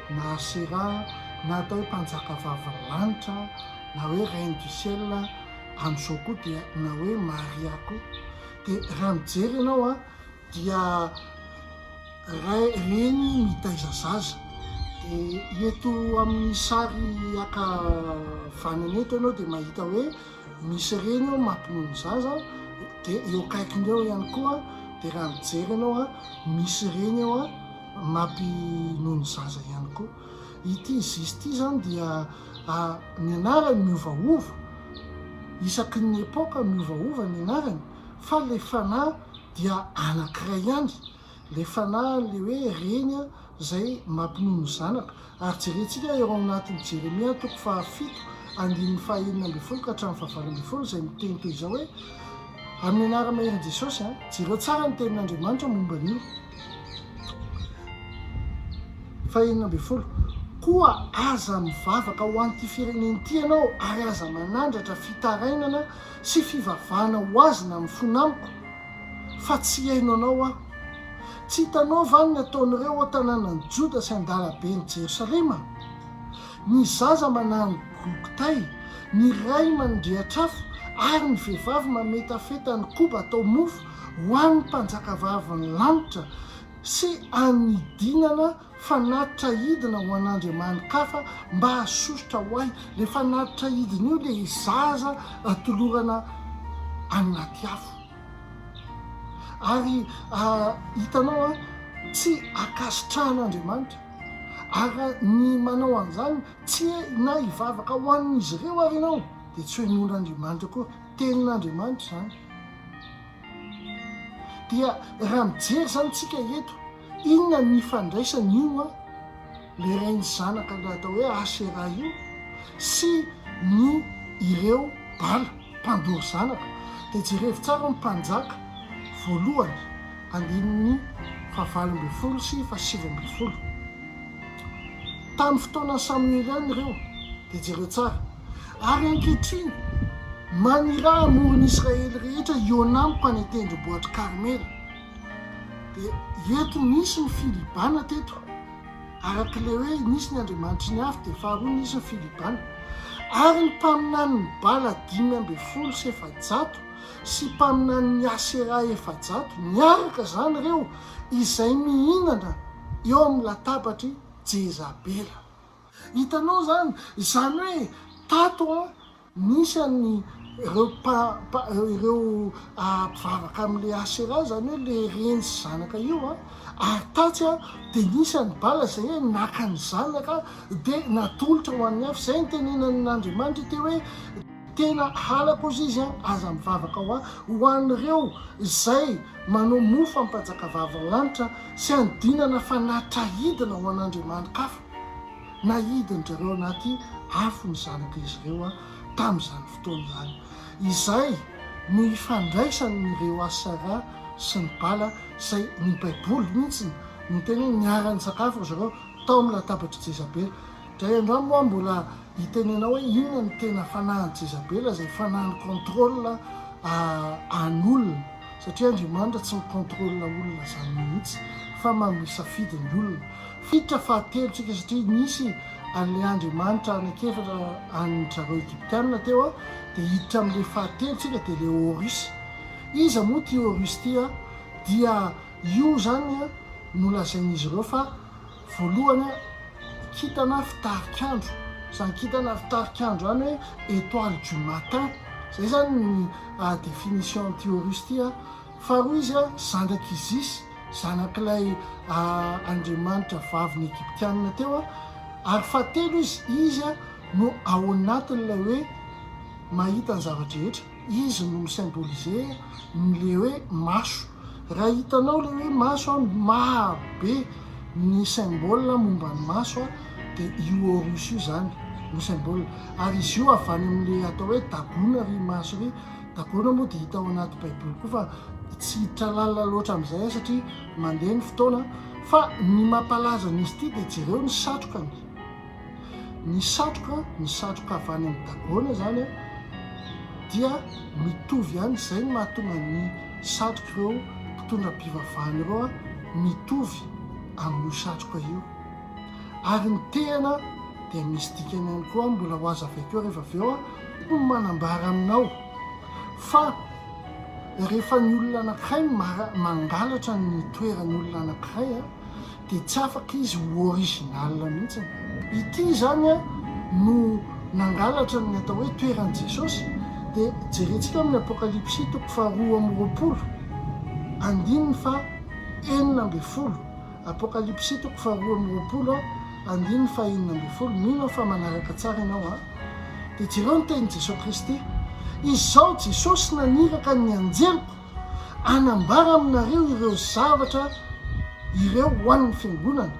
na Asera na atao hoe mpanjaka vavin'lanitra na hoe Reine du Ciel amin'izao koa dia na hoe Maria koa. Dia raha mijery ianao dia reny mitaiza zaza. Dia eto amin'ny sary ankavanana eto ianao dia mahita hoe misy reny eo mampinono zaza, dia eo akaikiny eo ihany koa dia raha mijery ianao misy reny eo mampinono zaza ihany koa. Ity Isis ity zany dia ny anarany miovaova, isaky ny epoka miovaova ny anarany, fa le fanahy dia anankiray ihany. Le fanahy le hoe reny izay mampinono zanaka. Ary jerentsika eo anatin'ny Jeremia 7:1-11 ka hatramin'ny 12 izay miteny toy izao hoe amin'ny anara-mahery Jesosy jereo tsara ny tenin'Andriamanitra momba an'io. 1:11 koa aza mivavaka ho an'ity fireneny ity ianao ary aza manandratra fitarainana sy fivavahana ho azy na mifonamiko, fa tsy hainao anao Tsy hitanao vany ny ataon'ireo an-tanànany Joda sy an-dalabe ny Jerosalema. Ny zaza manano gokotay, ny ray mandrehatra-afo, ary ny vehivavy mametafeta ny koba atao mofo ho an'ny mpanjakavavy ny lanitra sy anidinana fanatitra hidina ho an'Andriamanikafa mba hasosotra ho ahy. Le fanatitra hidina io le zaza atolorana anaty afo. Ary hitanao tsy akasitrahan'Andriamanitra, ary ny manao an'izany tsy na hivavaka ho an'izy ireo ary ianao dia tsy hoe non'Andriamanitra koa, tenin'Andriamanitra zany. Dia raha mijery zany tsika eto, inona ny fandraisany io le rainy zanaka le atao hoe Asera io sy ny ireo bala mpandoro zanaka. Dia jerevy tsara ny mpanjaka voalohany andininy 20 sy 17. Tamin'ny fotoana Fampianarana ireo dia jereo tsara. Ary ankehitriny manira amoron'Israely rehetra ionamiko any tendrombohitra Karmela. Dia eto nisy ny filibana teto, arak'ilay hoe nisy ny Andriamanitra ny afo, dia faharoa nisy ny filibana. Ary ny mpaminany ny bala 500 sy 700 sy mpaminany ny Asera 700 miaraka zany ireo izay mihinana eo amin'ny latabatry Jezabela. Hitanao zany hoe tato nisy any ireo mpivavaka amin'le Asera, zany hoe le reny sy zanaka io ary tatsy dia nisy any bala izay hoe naka ny zanaka dia natolotra ho an'ny afo. Izay ny tenenan'Andriamanitra te hoe tena halako izy izy aza mivavaka ho an'ireo izay manao mofo ampanjakavavy lanitra sy andinana fanatitra hidina ho an'Andriamanikafa. Na hidin'ireo anaty afo ny zanaka izy ireo tamin'izany fotoana izany. Izay no ifandraisan'ireo Asera sy ny bala izay ny Baiboly mihitsy ny tena niarany sakafo zareo tao amin'ny latabatry Jezabela. Dray androany moa mbola hitenenao hoe inona ny tena fanahin'i Jezabela, izay fanahiny contrôle an'olona, satria Andriamanitra tsy micontrôle olona zany mihitsy fa mamisafidy ny olona. Fiditra fahatelotsika satria nisy an'le Andriamanitra anakefatra an'zareo Egyptianina teo dia hiditra amin'le fahatelotsika dia le Horus. Iza moa ty Horus ty dia io zany nolazain'izy ireo fa voalohany kitana fitarikandro. Zany kitana fitarikandro zany hoe étoile du matin, zay zany ny définition ty Horus ty. Faharoa izy zanak'Isis, zanak'ilay Andriamanitra vavin'ny Egyptianina teo. Ary fahatelo izy no ao anatin'ilay hoe mahita ny zavatra rehetra. Izy no misymbolize le hoe maso. Raha hitanao le hoe maso maha be ny symbole momba ny maso dia io Horus io zany no symbole. Ary izy io avy any amin'le atao hoe dagona ry maso ry. Dagona moa dia hita ao anaty Baiboly koa fa tsy hiditra lalina loatra amin'izay satria mandeha ny fotoana. Fa ny mampalaza n'izy ity dia jereo ny satrokany. Ny satroka avy any amin'ny dagona zany dia mitovy ihany. Izay no mahatonga ny satroka ireo mpitondra mpivavahana ireo mitovy amin'io satroka io. Ary ny tehana dia misy dikany ihany koa, mbola ho azo avy akeo rehefa avy eo no manambara aminao fa rehefa ny olona anankiray mangalatra ny toeran'olona anankiray dia tsy afaka izy ho original mihitsy. Ity zany no nangalatra ny atao hoe toeran'i Jesosy. Dia jerentsika amin'ny Apokalipsy 2:20, andininy fa 9. Apokalipsy 2:20, andininy fa 9. Mino fa manaraka tsara ianao dia jereo ny tenin' Jesosy Kristy. Izao Jesosy naniraka ny anjeliko anambara aminareo ireo zavatra ireo ho an'ny fiangonana.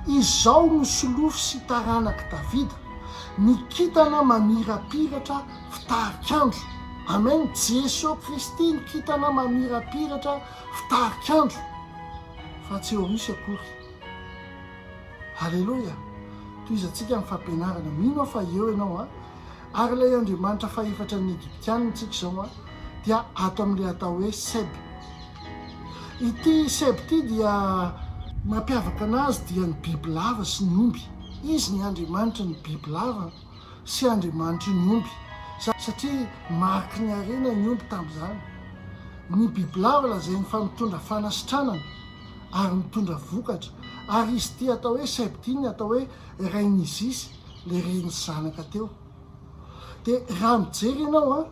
Izao no solofo sy taranak'i Davida, ny kitana mamirapiratra fitarikandro. Amen. Jesosy Kristy ny kitana mamirapiratra fitarikandro, fa tsy Horus akory. Halleloja. Toy izantsika amin'ny fampianarana. Mino fa eo ianao ary ilay Andriamanitra faefatra ny Egyptianina tsika izao dia ato amin'ilay atao hoe Seb. Ity seby ity dia mampiavaka anazy dia ny biby lava sy ny omby. Izy ny Andriamanitra ny biby lava sy Andriamanitra ny omby, satria mariky ny arena ny omby tamin'izany. Ny biby lava lazainy fa mitondra fanasitranana ary mitondra vokatra, ary izy ity atao hoe seby ity ny atao hoe rain'izisy, le reny zanaka teo. Dia raha mijery ianao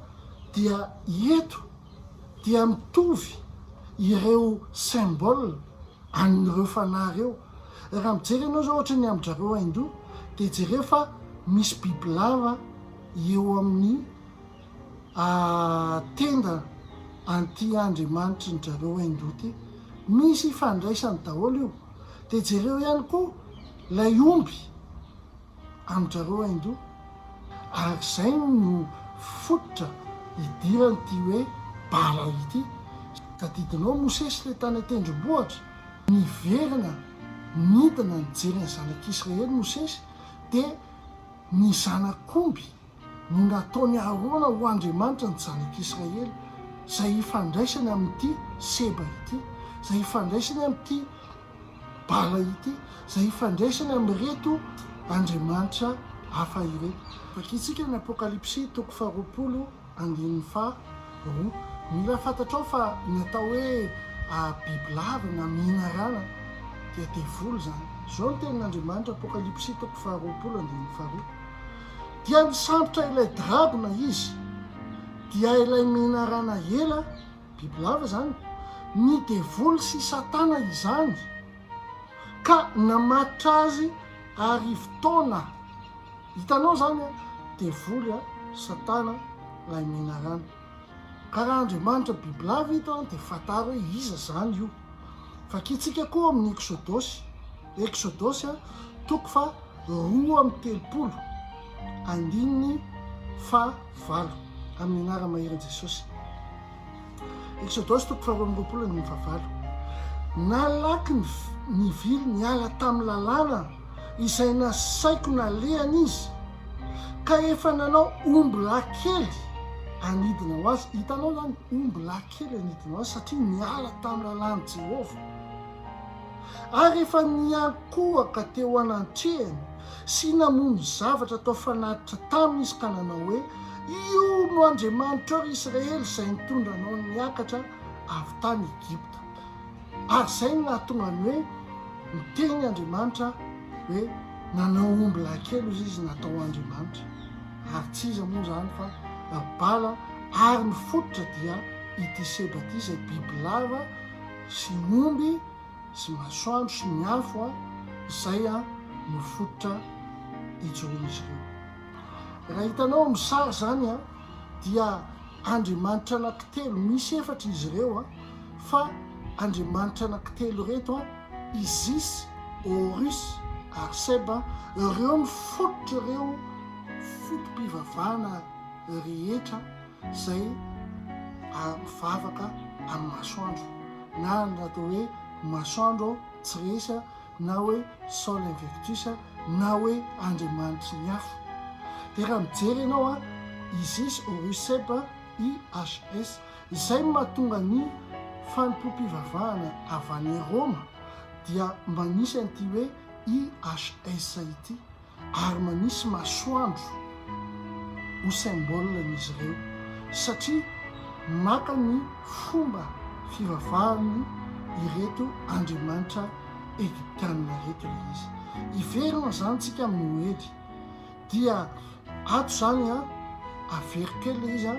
dia eto dia mitovy ireo symbole amin'ireo fanahy ireo. Raha mijery ianao zao ohatra ny amin-jareo haindoha dia jereo fa misy bibilava eo amin'ny tenda anty Andriamanitra ny jareo haindoha ty. Misy ifandraisany daholo io. Dia jereo ihany koa lay omby amin-jareo haindoha, ary izay no fototra idiran'ity hoe bala ity. Tadidinao Mosesy le tany an-tendrombohitra, niverina nidina nijery ny zanak'Israely Mosesy, dia ny zanak'omby no nataony aroana ho Andriamanitra ny zanak'Israely, izay ifandraisany amin'ity seba ity, izay ifandraisany amin'ity bala ity, izay ifandraisany amin'ireto Andriamanitra hafa ireto. Vakitsika ny Apokalipsy 20:1. Mila fantatrao fa ny atao hoe bibilava na mihinarana dia devoly zany. Zao ny tenin'Andriamanitra Apokalipsy 20:1. Dia misambotra ilay dragona izy, dia ilay mihinarana ela, bibilava zany, ny devoly sy Satana izany, ka namatotra azy ary fotoana. Hitanao zany devoly Satana lay mihinarana. Ka raha Andriamanitra bibilava hita dia fantaro hoe iza zany io. Fakitsika koa amin'ny Exodosy 2:3-7 amin'ny anara-maheran'i Jesosy. Exodosy 2:3-7. Nalaky ny vily niala tamin'ny lalàna izay nasaiko nalehany izy, ka efa nanao omby lahy kely anidina ho azy. Hitanao zany omby lahy kely anidina ho azy satria niala tamin'ny lalàna Jehovah. Ary efa niankohaka teo anantrehany sy namono zavatra atao fanatitra taminy izy, ka nanao hoe io no Andriamanitra Israely izay nitondranao niakatra avy tany Egypta. Ary izay no nahatonga ny hoe miteny Andriamanitra hoe nanao omby lahy kely izy natao Andriamanitra. Ary tsy iza moa zany fa bala, ary ny fototra dia ity seba ity izay bibilava sy omby sy masoandro sy ny afo izay no fototra ijoroan'izy ireo. Raha hitanao amin'ny sary zany dia Andriamanitra anankitelo, misy efatra izy ireo fa Andriamanitra anankitelo reto Isis, Horus ary Seba, ireo ny fototra ireo fotom-pivavahana rehetra izay mivavaka amin'ny masoandro, na natao hoe masoandro tsy resy, na hoe Sol Invictus, na hoe Andriamanitra ny afo. Dia raha mijery ianao Isis, Horus, Seba, IHS, izay mahatonga ny fanompo-pivavahana avy any Roma dia manisy an'ity hoe IHS ity, ary manisy masoandro ho symbolen'izy ireo, satria maka ny fomba fivavahany ireto Andriamanitra Egyptianina reto le izy. Iverina zany tsika amin'ny Noely, dia ato zany avery kely le izy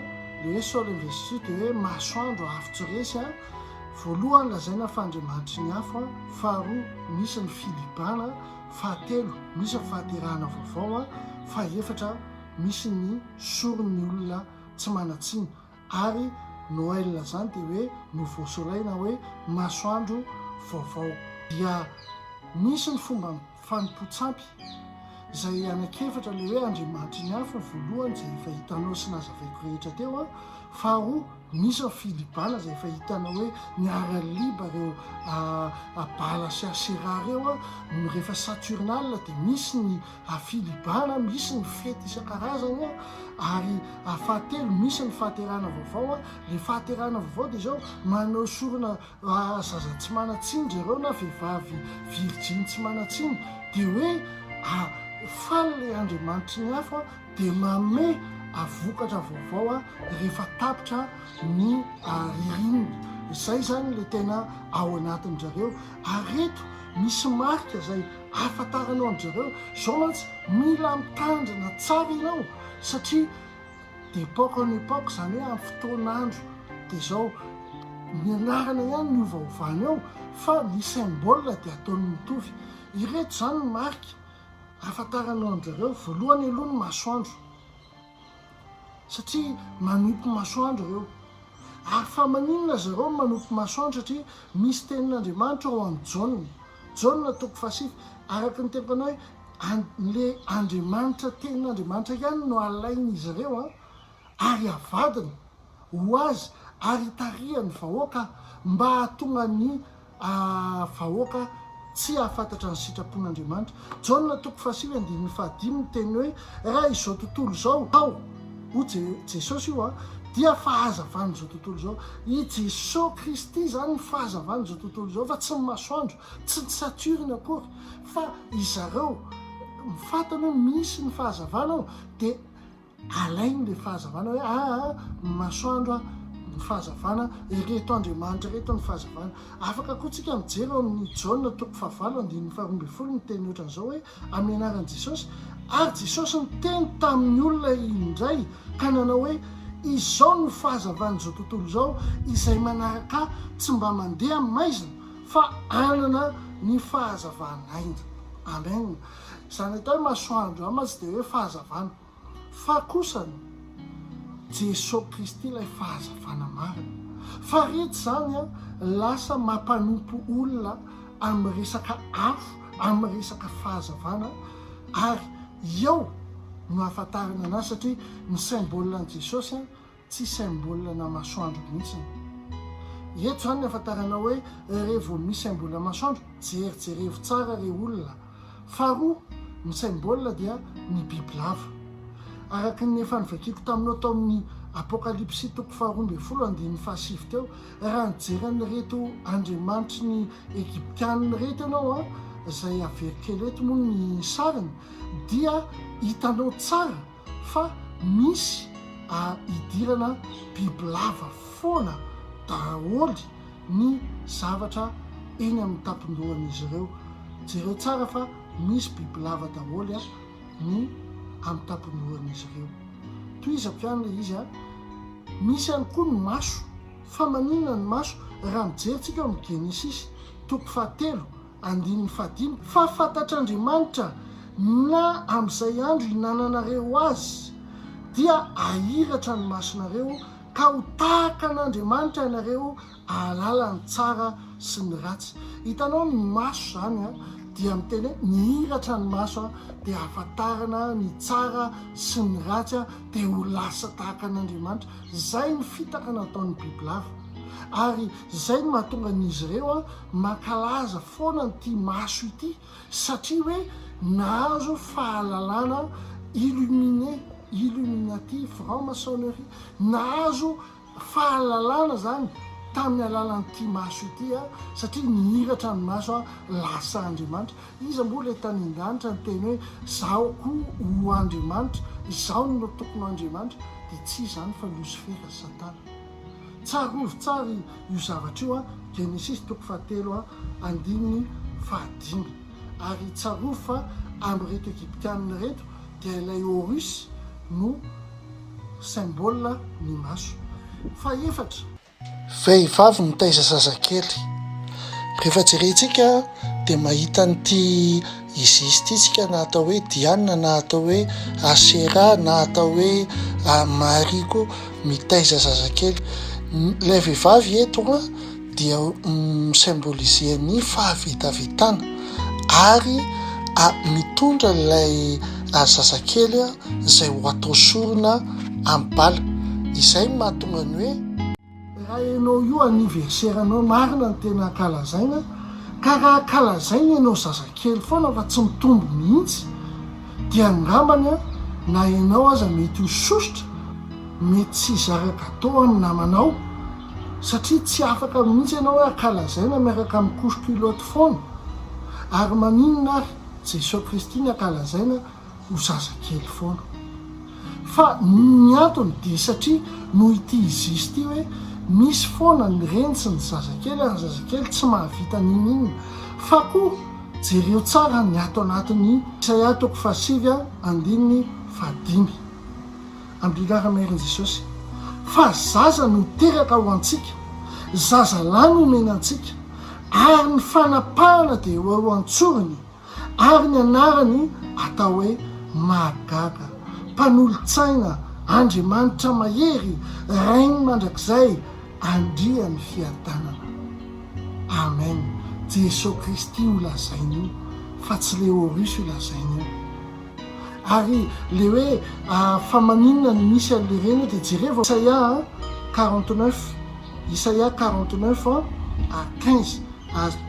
le hoe Sol Invictus, dia hoe masoandro avy resy. Voalohany lazaina fa Andriamanitra ny afo, faharoa misy ny filibana, fahatelo misy ny fahaterahana vaovao, fahaefatra misy ny soron'ny olona tsy manatsiny, ary Noël zany dia hoe nouveau soleil na hoe masoandro vaovao. Dia misy ny fomba fanompo-tsampy, izay anakefatra le hoe andriamanitra ny hafa voalohany zay efa hitanao sy nazavaiko rehetra teo a. Faharoa, misy ny filibana zay efa hitanao hoe miaraliba reo bala sy asera reo a. Rehefa saturnal dia misy ny filibana, misy ny fety isan-karazany a. Ary fahatelo, misy ny fahaterana vaovao a. Le fahaterana vaovao dia zao manao sorona zaza tsy manatsiny reo na vehivavy virginy tsy manatsiny, dia hoe faly le andriamanitra ny hafa dia mame vokatra vaovao a rehefa tapitra ny ririnina. Izay zany le tena ao anatin'zareo. Areto misy marika zay ahafantaranao an'zareo. Zao mantsy mila mitandrina tsara ianao satria d'époque en époque zany hoe amin'ny fotoan'andro dia zao ny anarana ihany ny ovaovany ao fa ny symbole dia ataony mitovy. Ireto zany ny marika ahafantaranao an'zareo. Voalohany aloha ny masoandro, satria manompo masoandro reo. Ary fa maninona zareo manompo masoandro satria misy tenin'Andriamanitra ao amin'ny Jaona toko fasify. Araka ny tempanao hoe le Andriamanitra, tenin'Andriamanitra ihany no alain'izy ireo ary avadiny ho azy ary tarihany vahoaka mba hahatonga ny vahoaka tsy ahafantatra ny sitrapon'Andriamanitra. Jaona toko fasify 5:5 ny teny hoe raha izao tontolo zao ao ho Jesosy io dia fahazavany zao tontolo zao. I Jesosy Kristy zany fahazavany zao tontolo zao, fa tsy ny masoandro, tsy ny saturne akory, fa izareo mifantana hoe misy ny fahazavana ao dia alainy le fahazavana hoe masoandro ny fahazavana, ireto Andriamanitra reto ny fahazavana. Afaka koa tsika mijery amin'ny Jaona toko 5:12 ny teny ohatran'izao hoe amin'ny anaran'i Jesosy. Ary Jesosy ny teny tamin'ny olona indray ka nanao hoe izao ny fahazavany zao tontolo zao izay manaraka tsy mba mandeha maizina fa anana ny fahazavanaina. Amen. Izany atao hoe masoandro amatsy dia hoe fahazavana, fa kosany Jesosy Kristy ilay fahazavana marina. Fa rehetra zany lasa mampanompo olona amin'ny resaka afo, amin'ny resaka fahazavana. Ary eo no ahafantarana anazy satria ny symbole an' Jesosy tsy symbole na masoandro mihitsiny. Eto zany ny ahafantarana hoe rehefa misy symbole masoandro, jerijerevo tsara re olona. Faharoa, ny symbole dia ny biby lava. Araka ny efa nivakiko taminao tao amin'ny Apokalipsy toko 12:7 teo, raha nijerany reto andriamanitry ny Egyptianina reto ianao izay averikely eto moa ny sariny, dia hitanao tsara fa misy idirana biby lava foana daholy ny zavatra eny amin'ny tampon-dohan'izy ireo. Jereo tsara fa misy biby lava daholy ny amin'ny tampon-dohan'izy ireo. Toizako ihany le izy misy ihany koa ny maso. Fa maninona ny maso? Raha mijerytsika amin'ny Genesis toko 7:5 fa fantatr'Andriamanitra na amin'izay andro hinananareo azy dia ahiratra ny masonareo ka ho tahaka an'Andriamanitra ianareo ahalala ny tsara sy ny ratsy. Hitanao ny maso zany dia miteny hoe nihiratra ny maso dia ahafantarana ny tsara sy ny ratsy dia ho lasa tahaka an'Andriamanitra. Zay ny fitaka nataon'ny bibilava. Ary zay no mahatonga an'izy ireo mankalaza foana n'ity maso ity satria hoe nahazo fahalalana illuminatif, franc-maçonnerie, nahazo fahalalana zany tamin'ny alalan'ity maso ity satria nihiratra ny maso lasa Andriamanitra. Izy mbola le tany an-danitra ny teny hoe zaho koa ho Andriamanitra, izaho no tokony Andriamanitra, dia tsy zany fa Lucifera sy Satana. Tsarovy tsara io zavatra io Genesis toko 7:5. Ary tsarovy fa amin'reto Egyptianina reto dia ilay Horus no symbole ny maso. Fa efatra, vehivavy mitaiza zazakely. Rehefa jerentsika dia mahita n'ity Isis ity tsika, na atao hoe Diana, na atao hoe Asera, na atao hoe Mariko mitaiza zazakely. Ilay vehivavy eto dia symbolise ny fahavitavitana ary mitondra ilay zazakely izay ho atao sorona amin'ny bala. Izay mahatonga ny hoe raha ianao io aniverseranao marina ny tena kalazaina, ka raha kalazaina ianao zazakely foana fa tsy mitombo mihitsy, dia angambany na ianao aza mety ho sosotra, mety tsy zaraka atao amin'ny namanao, satria tsy afaka mihitsy ianao hoe akalazaina miaraka amin'ny kosokiloty foana. Ary maninona ary Jesosy Kristy ny akalazaina ho zazakely foana. Fa ny antony dia satria noho ity izy izy ity hoe misy foana ny renitsy ny zazakely, ny zazakely tsy mahavita ninina. Fa koa jereo tsara ny ato anatin'ny Isaia 7:5. Ambilara maherin' Jesosy. Fa zaza no teraka ho antsika, zaza lahy no menantsika, ary ny fanapahana dia ho antsoriny, ary ny anarany atao hoe Mahagaga, mpanolo-tsaina, Andriamanitra mahery, Rainy mandrakizay, Andriany fiadanana. Amen. Jesosy Kristy ho lazain'io, fa tsy le Orusy ho lazain'io. Ary le hoe fa maninona ny misy an'le reny dia jereo Isaia 49:15.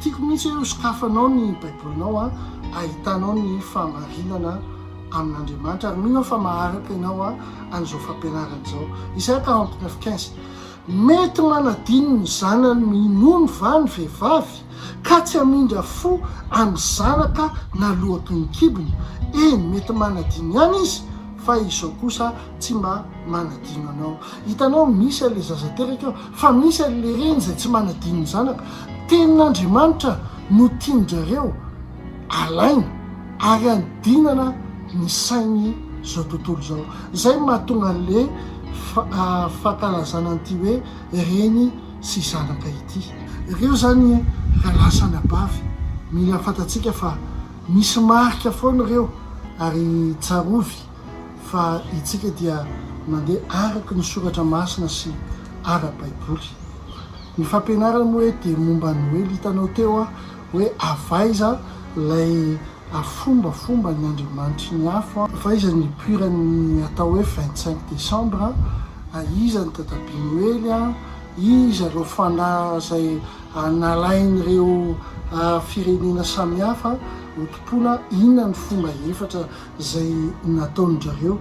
Tiako mihitsy hoe sokafanao ny baibolinao ahitanao ny famarinana amin'Andriamanitra, ary mino fa maharaka ianao an'izao fampianarana izao. Isaia 49:15. Mety manadino ny zanany minono va ny vehivavy, ka tsy hamindra fo amin'ny zanaka na lohaky ny kibony. Mety manadino ihany izy, fa izao kosa tsy mba manadino anao. Hitanao misy le zazateraka, fa misy le reny izay tsy manadino ny zanaka. Tenin'Andriamanitra no tianjareo alaina ary andinana ny sainy zao tontolo zao. Zay mahatonga an'le fankalazana an'ity hoe reny sy zanaka ity. Ireo zany ralasana bavy, mila fantatsika fa misy marika foana ireo, ary tsarovy fa itsika dia mandeha araky ny soratra masina sy ara-baiboly. Ny fampianarana moa hoe dia momba Noely, hitanao teo hoe avaiza lay fombafomba ny Andriamanitry ny afo, avaiza ny purany atao hoe 25 décembre, iza ny tataby Noely, iza reo fanahy zay nalain'ireo firenena samihafa hotompona, inona ny fomba efatra zay nataon'jareo.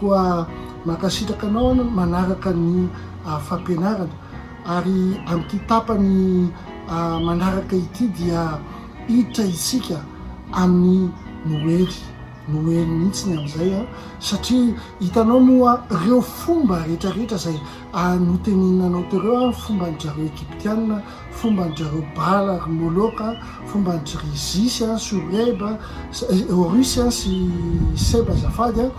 Koa makasitraka anao manaraka ny fampianarana, ary amin'ity tapany manaraka ity dia hiditra isika amin'ny Noely mihitsy ny amin'izay, satria hitanao moa reo fomba rehetrarehetra zay noteninanao tereo, fomba ny-jareo Egyptiana, fomba ny-jareo Bala ary Moloka, fomba ny-jareo Isis, Soreba, Orusy sy Seba zafady,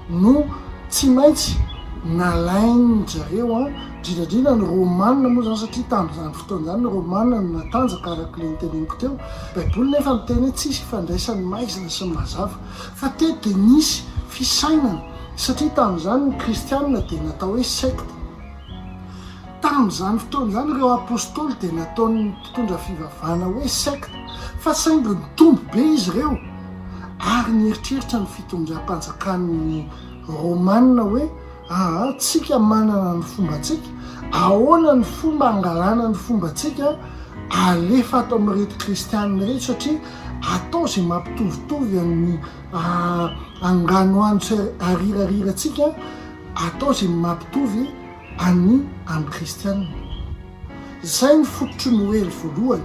no tsy maintsy nalain-jareo indrindradrindra ny Romanina moa zany, satria tamin'izany fotoana izany ny Romanina no natanjaka araka le niteneniko teo. Baiboly nefa miteny hoe tsisy ifandraisany maizina sy mazava, fa teto dia nisy fisainana, satria tamin'izany ny kristianina dia natao hoe secte. Tamin'izany fotoana izany ireo apôstôly dia nataony mpitondra fivavahana hoe secte, fa saingy nitombo be izy ireo, ary nieritreritra ny fitondram-panjakan'ny Romanina hoe tsika manana ny fombantsika, ahoana ny fomba angalana ny fombantsika, alefa ato amin'irety kristianina rehetra, satria atao izay mampitovitovy amin'ny anganoantsy arirarirantsika, atao izay mampitovy amin'ny kristianina. Zay ny fototry Noely voalohany.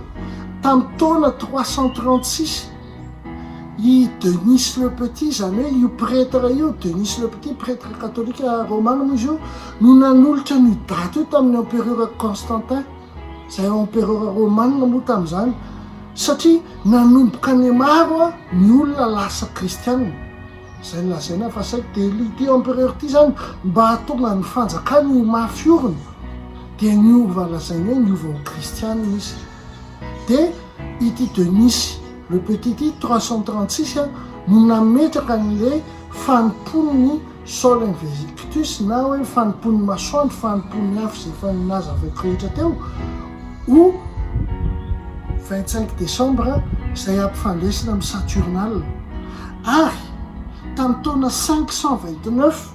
Tamin'ny taona 336 i Denis le Petit, zany hoe io prêtre io, Denis le Petit, prêtre katolika romana moa izy io, no nanolotra ny daty io tamin'ny empereur Constantin, zay empereur romanina moa tamin'izany, satria nanomboka ny maro ny olona lasa kristianina. Zay lazaina fa saiko dia ity empereur ity zany mba hahatonga ny fanjakany mafy orony, dia niova lazaina hoe niova ho kristianina izy. Dia ity Denis le Petit 336 no nametraka n'le fanompon'ny Saul Invictus, na hoe fanompon'ny masoandro, fanompon'ny afo zay efa ninaza avy rehetra teo, ho 25 décembre, izay ampifandesina amin'ny Saturnale. Ary tamin'ny taona 529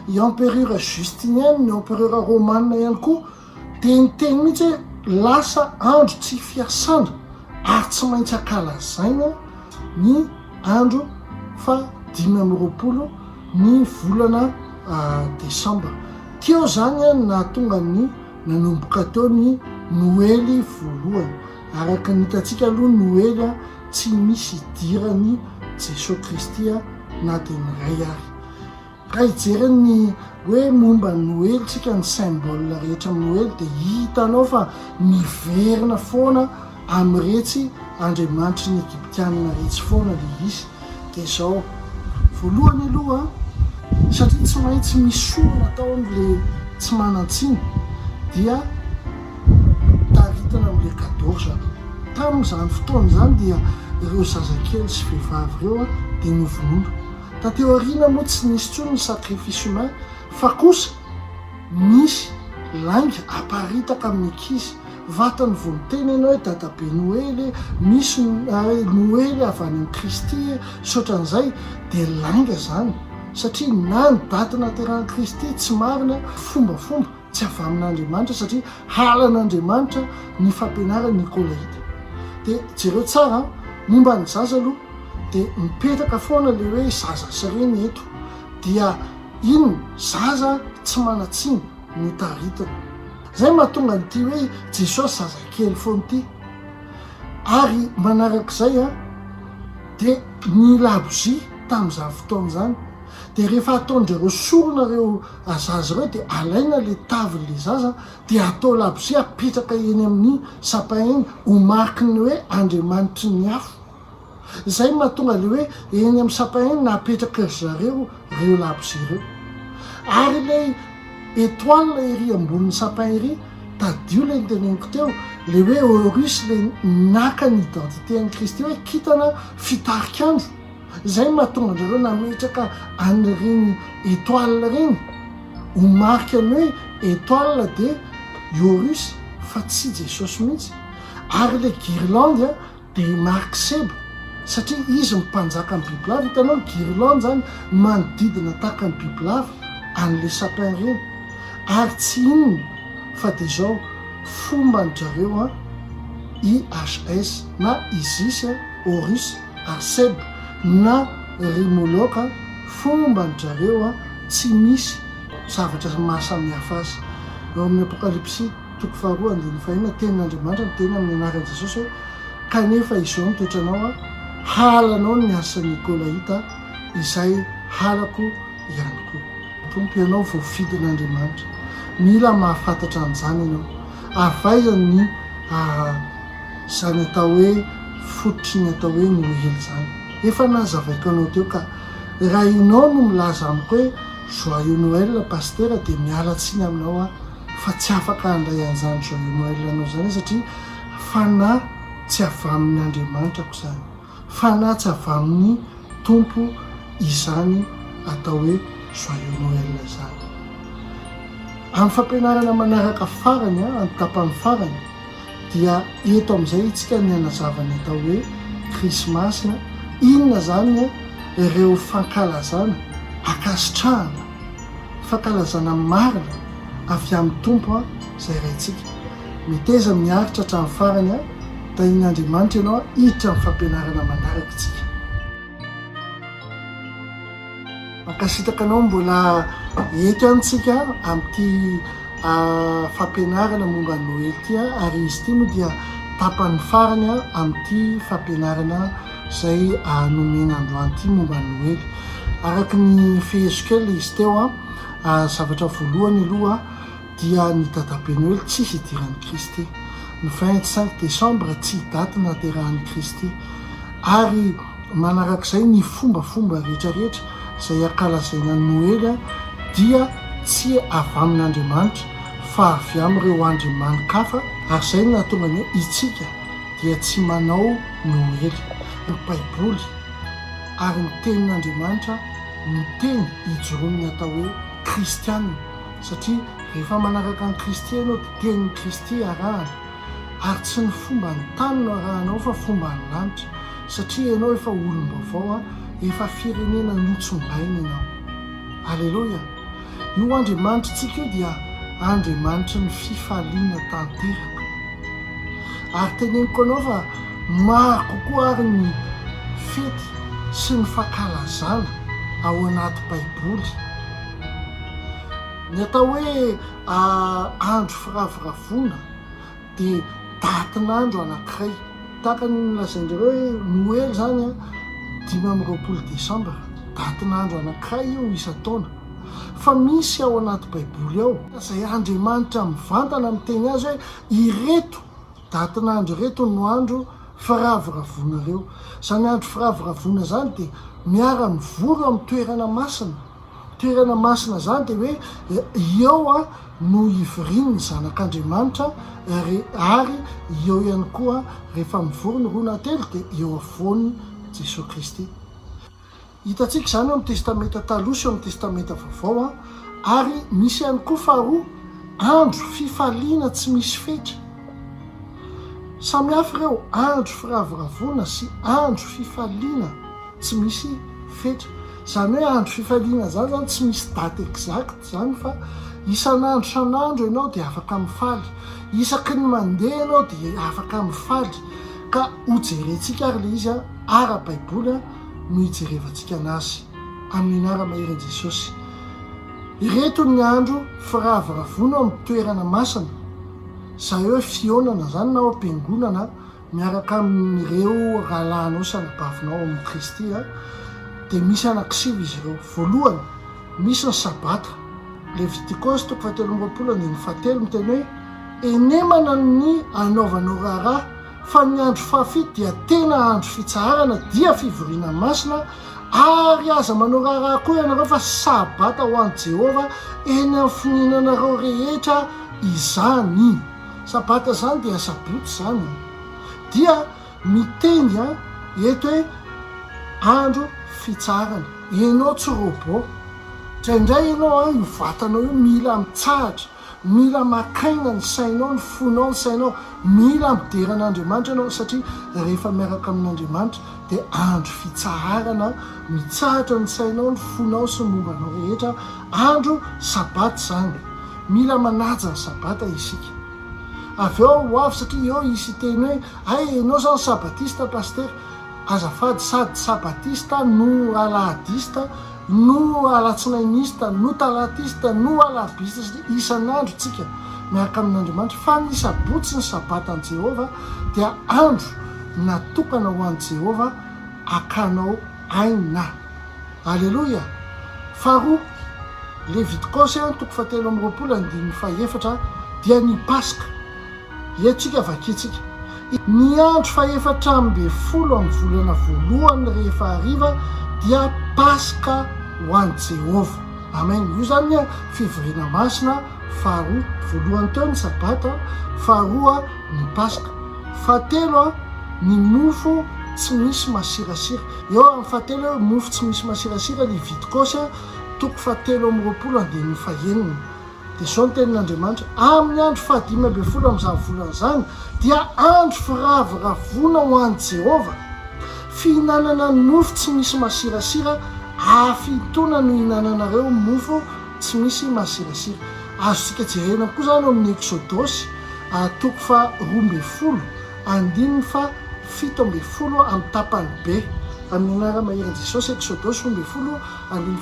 i empereur Justinien, ny empereur romanina ihany koa, dia niteny mihitsy hoe lasa andro tsy fiasana ary tsy maintsy ankalazaina ny andro fa 5 ny volana desambra. Teo zany na tonga ny nanomboka teo ny Noely voalohany. Araka ny hitantsika aloha Noely tsy misy idirany Jesosy Kristy na dia miray ary. Raha hijereny hoe momba ny Noely tsika ny symbole rehetra amin'ny Noely dia hitanao fa miverina foana amin'iretsy andriamanitry ny Egyptianina rehetra foana le izy. Dia izao voalohany aloha satria tsy maintsy misorona tao le tsy manan-tsiny dia taritana amin'le 14. Tamin'izany fotoana izany dia ireo zazakely sy vehivavy ireo dia novonono. Tateo aoriana moa tsy nisy intsony ny sacrifice humain fa kosa misy langa aparitaka amin'ny ankizy. Vatany vao miteny ianao hoe dadabe Noely, misy Noely avy any amin'ny Kristy, saotran'izay dia langa zany satria na ny daty nahaterahan'i Kristy tsy marina, fombafomba tsy avy amin'Andriamanitra satria halan'Andriamanitra ny fampianarana Nikolaita. Dia jereo tsara momba ny zaza aloha dia mipetraka foana le hoe zaza sireny eto dia ino zaza tsy manatsiny no taritana. Zay mahatonga nyty hoe Jesosy zazakely foana ity. Ary manarak'izay dia ny labozia tamin'izany fotoana izany dia rehefa ataon'ireo sorona ireo zaza ireo dia alaina le tavin'le zaza dia atao labozia apetraka eny amin'ny sapin eny ho mariky ny hoe Andriamanitry ny afo. Zay mahatonga le hoe eny amin'ny sapin eny napetraka zareo ireo labozia ireo. Ary ilay étoile ery ambonin'ny sapin ery tadio le niteneniko teo le hoe Horus le naka ny identitén'i Kristy hoe kitana fitarik'andro. Zay mahatonga anjareo nametraka an'ireny étoile reny ho marika ny hoe étoile dia Horus fa tsy Jesosy mihitsy. Ary le guirlande dia marque seba satria izy mimpanjaka ny bibilava. Hitanao ny guirlande zany manodidina tahaka ny bibilava an'le sapin reny. Ary tsy inona fa dia zao fomba ny zareo IHS na Isis, Horus, Seb na Rimoloka, fomba ny zareo tsy misy zavatra mahasamihafa azy. Eo amin'ny apokalypsy 2:2 tenin'Andriamanitra miteny amin'ny anaran'i Jesosy hoe kanefa izao ny toetranao halanao ny asa Nikolaita izay halako ihany koa. Tompo ianao voafidin'Andriamanitra, mila mahafantatra an'izany ianao. Avaizany zany atao hoe fototry ny atao hoe Noely zany. Efa nazavaiko anao teo ka raha ianao no milaza amiko hoe joyeux Noël pasteur dia miala tsiny aminao fa tsy afaka handray an'izany joyeux Noël anao zany satria fanahy tsy avy amin'ny Andriamanitra ko zany, fanahy tsy avy amin'ny tompo izany atao hoe joyeux Noël zany. Amin'ny fampianarana manaraka farany amin'ny tapany farany dia eto amin'izay itsika ny anazavany atao hoe Krismasy. Inona zany ireo fankalazana akasitrahana, fankalazana marina avy amin'ny tompo izay raintsika. Miteza miaritra hatramin'ny farany da in'Andriamanitra ianao hiditra amin'ny fampianarana manaraka itsika. Mankasitaka anao mbola eto antsika amin'ity fampianarana momba ny Noely ity ary izy ity moa dia tapany farany amin'ity fampianarana izay nomena androany ity momba ny Noely. Araka ny feheziko kely izy teo zavatra voalohany aloha dia ny dadabe Noely tsisy idiran'i Kristy. Ny 25 décembre tsy daty nahaterahan'i Kristy. Ary manarak'izay ny fombafomba rehetrarehetra izay ankalazaina ny Noely dia tsy avy amin'Andriamanitra fa avy amin'ireo andriamanikafa. Ary izay no nahatonga ny hoe itsika dia tsy manao Noely. Ny Baiboly ary ny tenin'Andriamanitra ny teny hijoroany atao hoe kristianina satria rehefa manaraka ny Kristy ianao dia tenin'ny Kristy arahana ary tsy ny fomba ny tany no arahanao fa fomba ny lanitra satria ianao efa olom-baovao efa firenena notsombaina ianao. Alleloia. Io andriamanitrantsika io dia andriamanitra ny fifaliana tanteraka. Ary teneniko anao fa maro kokoa ary ny fety sy ny fankalazana ao anaty baiboly. Ny atao hoe andro firavoravoana dia datin'andro anankiray. Tahaka ny lazain'ireo hoe Noely zany a 5 Desambra, datin'andro anankiray io isan-taona. Fa misy ao anaty baiboly ao izay Andriamanitra mivantana miteny azy hoe ireto datin'andro ireto no andro firavoravona ireo. Zany andro firavoravona zany dia miara-mivory amin'ny toerana masina. Toerana masina zany dia hoe eo no ivoriany ny zanak'Andriamanitra ary eo ihany koa rehefa mivory ny roa na telo dia eo afovoany Jesosy Kristy. Hitantsika zany eo amin'ny testamenta taloha sy eo amin'ny testamenta vaovao ary misy ihany koa faharoa andro fifaliana tsy misy fetra. Samihafa ireo andro firavoravona sy andro fifaliana tsy misy fetra. Zany hoe andro fifaliana zany tsy misy daty exact zany fa isan'andro san'andro ianao dia afaka mifaly, isaky ny mandeha ianao dia afaka mifaly. Ka hojerentsika ary le izy ara-baiboly no hijerevantsika anazy amin'ny anara-mahery Jesosy. Ireto ny andro firavoravona amin'ny toerana masina. Izay hoe fionana zany na am-piangonana miaraka amin'ireo rahalanao sy anabavinao amin'ny Kristy dia misy anankisivy izy ireo. Voalohany, misy ny sabata. Levitikosy 7:7 miteny hoe enemana ny anaovanao raharaha fa ny andro fahafito dia tena andro fitsarana dia fivoriana masina ary aza manao raharaha koa ianareo fa sabata ho an'i Jehova eny amin'ny fininanareo rehetra izany. Sabata zany dia sabotsy zany. Dia miteny eto hoe andro fitsarana. Ianao tsy robot. Indraindray ianao io vatanao io mila mitsahatra, mila makaina ny sainao, ny fonao ny sainao, mila mideran'Andriamanitra ianao satria rehefa miaraka amin'Andriamanitra dia andro fitsarana, mitsahatra ny sainao, ny fonao sy ny mombanao rehetra. Andro sabata zany. Mila manaja ny sabata isika. Avy eo ho avy satria eo isy teny hoe ay ianao zany sabatista paster. Azafady sady sabatista no alahadista no alatsinainista no talatista no alabista isan'andro tsika miaraka amin'Andriamanitra. Fa ny sabotsy ny sabata an'i Jehova dia andro natokana ho an'i Jehova akanao aina. Alleloia. Faharoa, Levitikosy 7:20 dia ny Paska. Etsika vakitsika. Ny andro faha-efatra amby folo amin'ny volana voalohany rehefa hariva dia Paska ho an'i Jehova. Amen. Io zany fivoriana masina. Faharoa, voalohany teo ny sabata. Faharoa ny Paska. Fahatelo ny mofo tsy misy masirasira. Eo amin'ny fahatelo mofo tsy misy masirasira. Levitikosy 7:20 dia zao ny tenin'Andriamanitra amin'ny andro 15 amin'izany volana zany dia andro firavoravona ho an'i Jehova. Fihinanana ny mofo tsy misy masirasira, afitona no hinananareo mofo tsy misy masirasira. Azontsika jerena koa zany amin'ny Exodosy 12:7 amin'ny tapany be. Amin'ny anara-mahery Jesosy Exodosy 12:7 amin'ny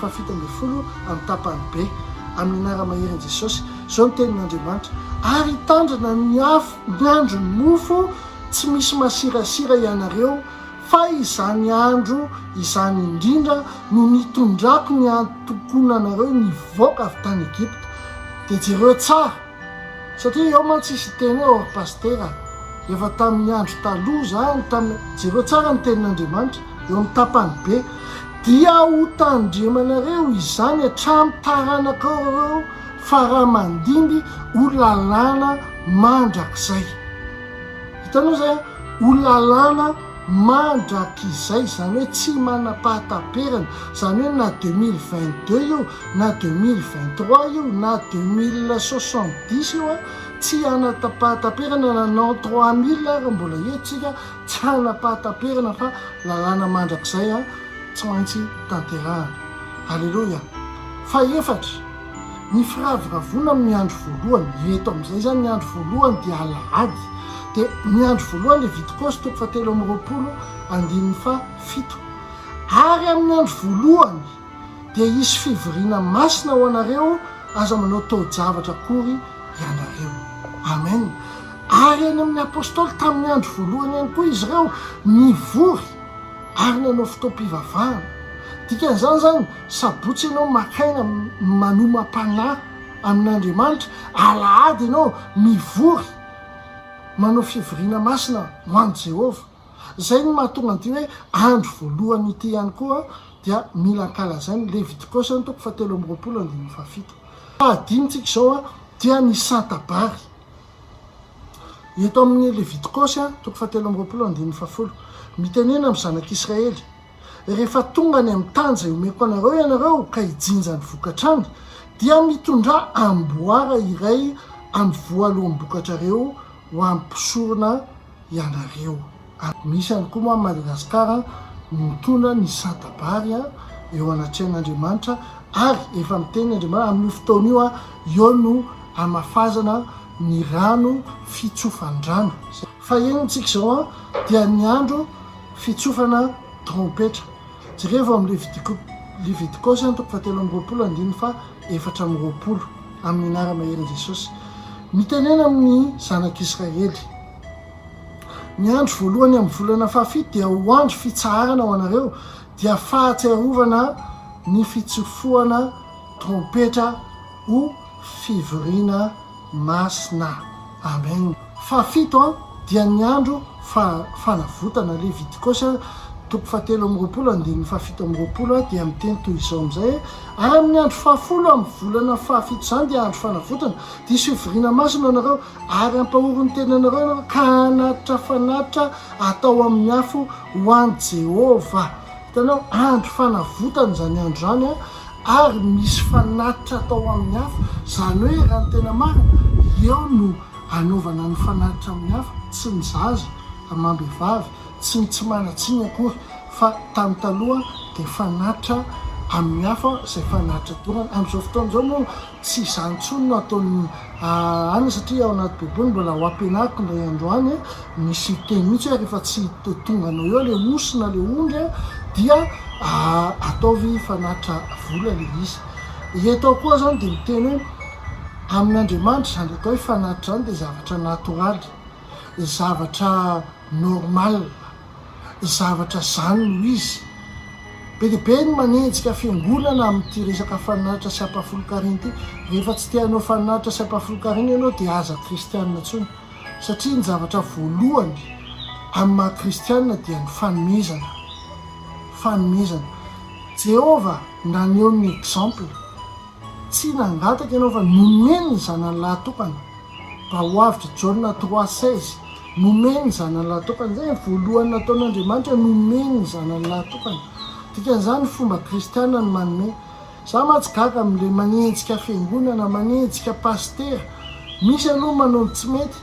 tapany be. Amin'ny anara-mahery Jesosy zao ny tenin'Andriamanitra ary tandrana ny andro ny mofo tsy misy masirasira ianareo fa izany andro izany indrindra no nitondrako ny antokonanareo nivoaka avy tany Egypta. Dia jereo tsara satria eo mantsy isy teny or pastera efa tamin'ny andro taloha zany jereo tsara ny tenin'Andriamanitra eo amin'ny tapany be. Dia ho tandremanareo izany hatramin'ny taranakao fa raha mandimby ho lalàna mandrakizay. Hitanao zay ho lalàna mandrakizay zany hoe tsy manapahataperana. Zany hoe na 2022 io na 2023 io na 2070 io tsy anapahataperana nanao 3000 raha mbola etsika tsy anapahataperana fa lalàna mandrakizay tsy maintsy tanterahana. Alleloia. Faefatra, ny firaviravona amin'ny andro voalohany. Eto amin'izay zany ny andro voalohany dia alahady, dia ny andro voalohany Levitikosy 7:7. Ary amin'ny andro voalohany dia isy fivoriana masina ho anareo, aza manao taojavatra akory ianareo. Amen. Ary any amin'ny apôstôly tamin'ny andro voalohany ihany koa izy ireo nivory ary nanao fotoam-pivavahana. Dikan'izany zany sabotsy ianao makaina manomam-panahy amin'Andriamanitra, alahady ianao mivory manao fivoriana masina ho any Jehovah. Zay ny mahatonga an'ity hoe andro voalohany ity ihany koa dia mila ankalazainy. Levitikosy 7:7. Fahadimitsika izao dia ny santabary. Eto amin'ny Levitikosy 7:7. Mitenena amin'ny zanak'Israely, rehefa tonga ny amin'ny tany izay omeko anareo ianareo ka hijinja ny vokatrany, dia mitondrà amboara iray amin'ny voalohan'ny-bokatrareo ho ampisorona ianareo. Misy ihany koa moa Madagasikara mitondra ny santabary eo anatrehan'Andriamanitra, ary efa miteny Andriamanitra amin'ny fotoana io eo no amafazana ny rano fitsofan-drano. Fahenintsika izao dia ny andro fitsofana trompetra. Jereo amin'ny Levitikosy 7:7 amin'ny anara-maherin' Jesosy. Mitenena amin'ny zanak'Israely, ny andro voalohany amin'ny volana fahafito dia ho andro fitsaharana ho anareo, dia fahatsiarovana ny fitsofoana trompetra ho fivoriana masina. Amen. Fahafito dia ny andro fanavotana. Levitikosy 7:7 dia miteny toy izao amin'izay, amin'ny andro fahafolo amin'ny volana fahafito zany dia andro fanavotana, dia isy fivoriana masina anareo, ary ampahoro ny tenanareo ianareo ka hanatitra fanatitra atao amin'ny afo ho any Jehovah. Hitanao, andro fanavotana zany andro zany, ary misy fanatitra atao amin'ny afo. Zany hoe raha ny tena marina, eo no anaovana ny fanatitra amin'ny afo, tsy ny zaza amam-behivavy, tsy mana-tsiny akory, fa tamin'ny taloha dia fanatitra amin'ny hafa izay fanatitra torana. Amin'izao fotoana izao moa tsy izany intsony no ataony any, satria ao anaty baiboly mbola ho ampianariko indray andro any, misy teny mihitsy hoe rehefa tsy tonganao eo le osy na le ondry dia ataovy fanatitra vola le izy. Eto koa zany dia miteny hoe amin'Andriamanitra zany atao hoe fanatitra zany dia zavatra natoraly, zavatra normal, zavatra zany no izy. Be dia be ny manenjika fiangonana amin'ity resaka fanatitra sy ampahafolokarina ity. Rehefa tsy tianao fanatitra sy ampahafolokarina ianao dia aza kristianina intsony, satria ny zavatra voalohany amin'ny maha kristianina dia ny fanomezana. Jehovah naneho ny exemple, tsy nangataka ianao fa nomeny ny zanany lahatokana. Bahoavitra Jaona 3:16, nomeny ny zanany lahatokana. Zay ny voalohany nataon'Andriamanitra, nomeny ny zanany lahatokana. Dikan'izany fomba kristianina ny manome. Za matsy gaga amin'ilay manenjika fiangonana, manenjika pastera. Misy aloha manao ny tsy mety,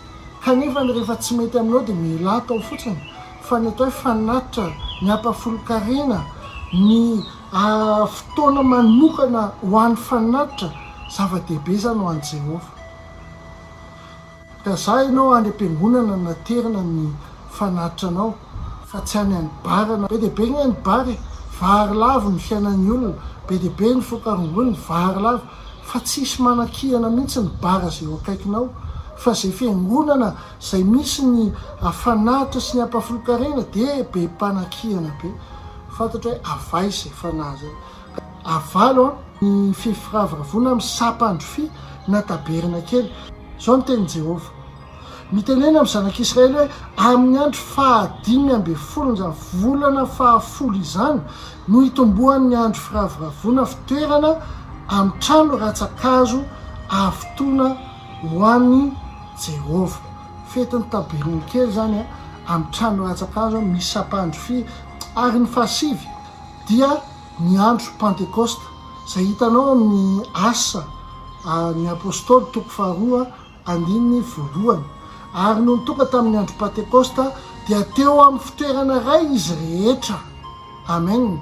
kanefa ny rehefa tsy mety aminao dia mila atao fotsiny. Fa ny atao hoe fanatitra, ny ampahafolokarena, ny fotoana manokana ho an'ny fanatitra, zava-dehibe zany ho an'i Jehovah. Ka za ianao any am-piangonana naterina ny fanatitra anao, fa tsy any any barana. Be dia be ny any bary, vary lavo ny fiainan'ny olona, be dia be ny fokarongony, vary lavo, fa tsisy manan-kihana mihitsy ny bara izay eo akaikinao. Fa izay fiangonana izay misy ny fanatitra sy ny ampahafolokarena dia be mpanan-kihana be. Fantatra hoe avay izay fanahy zay. Avalo ny fifiraviravona amin'ny sapandrofy na taberina kely. Izao no tenin' Jehovah. Mitenena amin'ny zanak'Israely hoe amin'ny andro 5 zany volana fahafolo izany no hitombohan'ny andro firaviravona fitoerana amin'ny trano ratsakazo afotoana ho an'ny Jehovah. Fetin'ny taberina kely zany amin'ny trano ratsakazo misy sapandrofy. Ary ny fahasivy dia ny andro Pentekosta, izay hitanao amin'ny asa ny apôstôly 2:2. Ary no nitonga tamin'ny andro Pentekosta dia teo amin'ny fitoerana iray izy rehetra. Amen.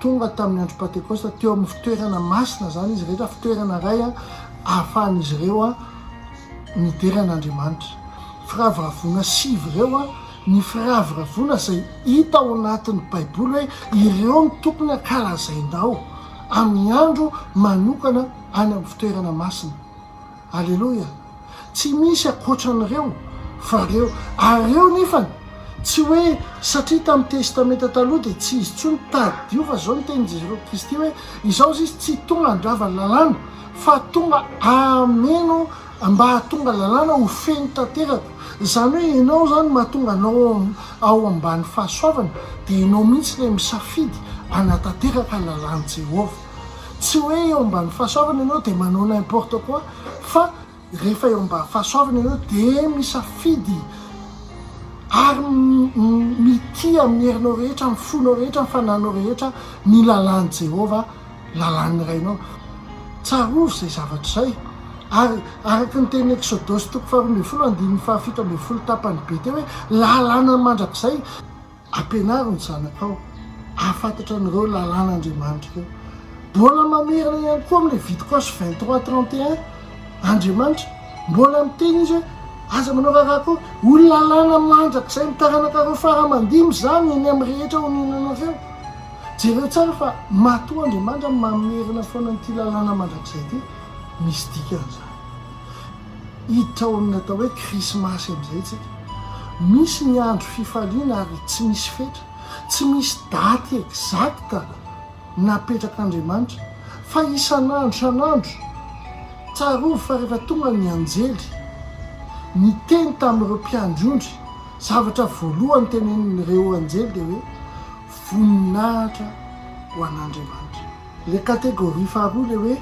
tonga tamin'ny andro pentekosta teo amin'ny fitoerana masina zany izy rehetra fitoerana ray a ahafahan'izy ireo a nideran'Andriamanitra. Firavoravoana sivy ireo a ny firavoravoana zay hita ao anatin'ny baiboly hoe ireo ny tokony akalazainao amin'ny andro manokana any amin'ny fitoerana masina. Alleloia. Tsy misy akoatran'ireo fa reo areo nefany tsy hoe satria tamin'ny testamenta taloha dia tsy izy tsony tadio fa zao ny teny Jesosy Kristy hoe izao izy tsy tonga andrava lalàna fa tonga ameno mba hatonga lalàna ho feno tanteraka. Zany hoe ianao zany mahatonga anao ao ambany fahasoavana dia ianao mihitsy ilay misafidy hanatanteraka lalàna Jehovah. Tsy hoe eo ambany fahasoavana ianao dia manao n'importe quoi fa rehefa eo ambany fahasoavana ianao dia misafidy ary mity amin'ny herinao rehetra, amin'ny fonao rehetra, amin'ny fananao rehetra ny lalàny Jehovah, lalàny rainao. Tsarovy izay zavatra izay. Ary araka ny teny Exodosy 12:17 tapany be teo hoe lalàna mandrakizay ampianaro ny zanakao ahafantatra an'ireo lalàn'Andriamanitra ireo. Mbola mamerina ihany koa amin'ilay Levitikosy 23:31 Andriamanitra mbola miteny izy hoe aza manao rahako ho lalàna mandrakizay mitaranaka faramandimy zany eny amin'ny rehetra ho ninanareo. Jereo tsara fa matoa Andriamanitra mamerina foana n'ity lalàna mandrakizay ity. Misy dikan'izany. Hiditra ao amin'ny atao hoe Krismasy amin'izay tsika. Misy ny andro fifaliana ary tsy misy fetra, tsy misy daty exacta napetrak'Andriamanitra fa isan'andro. Tsarovy fa rehefa tonga ny anjely niteny tamin'ireo mpiandry-ondry zavatra voalohany tenenin'ireo anjely dia hoe voninahitra ho an'Andriamanitra. Le kategoria faharoa le hoe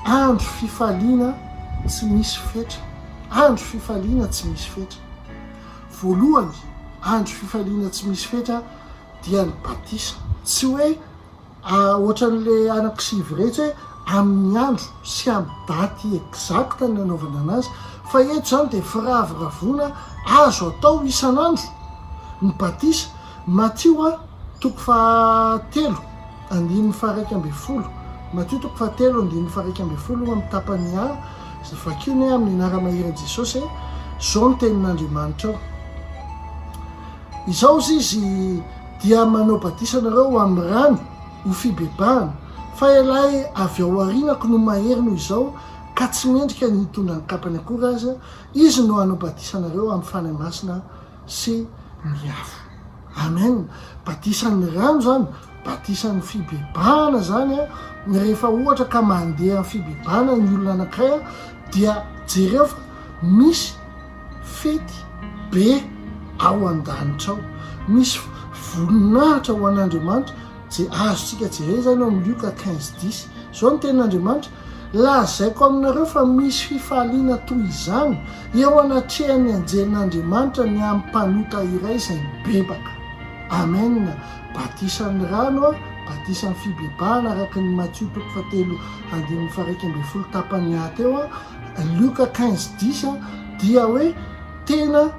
andro fifaliana tsy misy fetra. Andro fifaliana tsy misy fetra. Voalohany andro fifaliana tsy misy fetra dia ny batisa. Tsy hoe ohatran'le anankisivy rehetra hoe amin'ny andro sy amin'ny daty exacta ny nanaovana anazy fa eto zany dia firavoravoana azo atao isan'andro. Ny batisa Matthieu 3:1-12 Matthieu 3:1-12 amin'ny tapany a vakiny amin'ny anara-maherin' Jesosy zao ny tenin'Andriamanitra ao. Izao izy dia manao batisa nareo amin'ny rano ho fibebahana fa ilay avy ao arinako no mahery noho izao ka tsy mendrika ny hitondra ny kapany akory azy. Izy no hanao batisa nareo amin'ny fanahy masina sy ny afo. Amen. Batisan'ny rano zany, batisan'ny fibebahana zany rehefa ohatra ka mandeha amin'ny fibebahana ny olona anankiray dia jereo fa misy fety be ao an-danitra ao, misy voninahitra ho an'Andriamanitra azontsika jereo zany ao amin'ny Luka 15:10 zao ny tenin'Andriamanitra lazaiko aminareo fa misy fifaliana toy izany eo anatrehan'ny anjelin'Andriamanitra ny amin'ny mpanota iray izay mibebaka. Amen. Batisan'ny rano batisan'ny fibebahana araka ny Matthieu 3:1-12 tapany teo Luka 15:10 dia hoe tena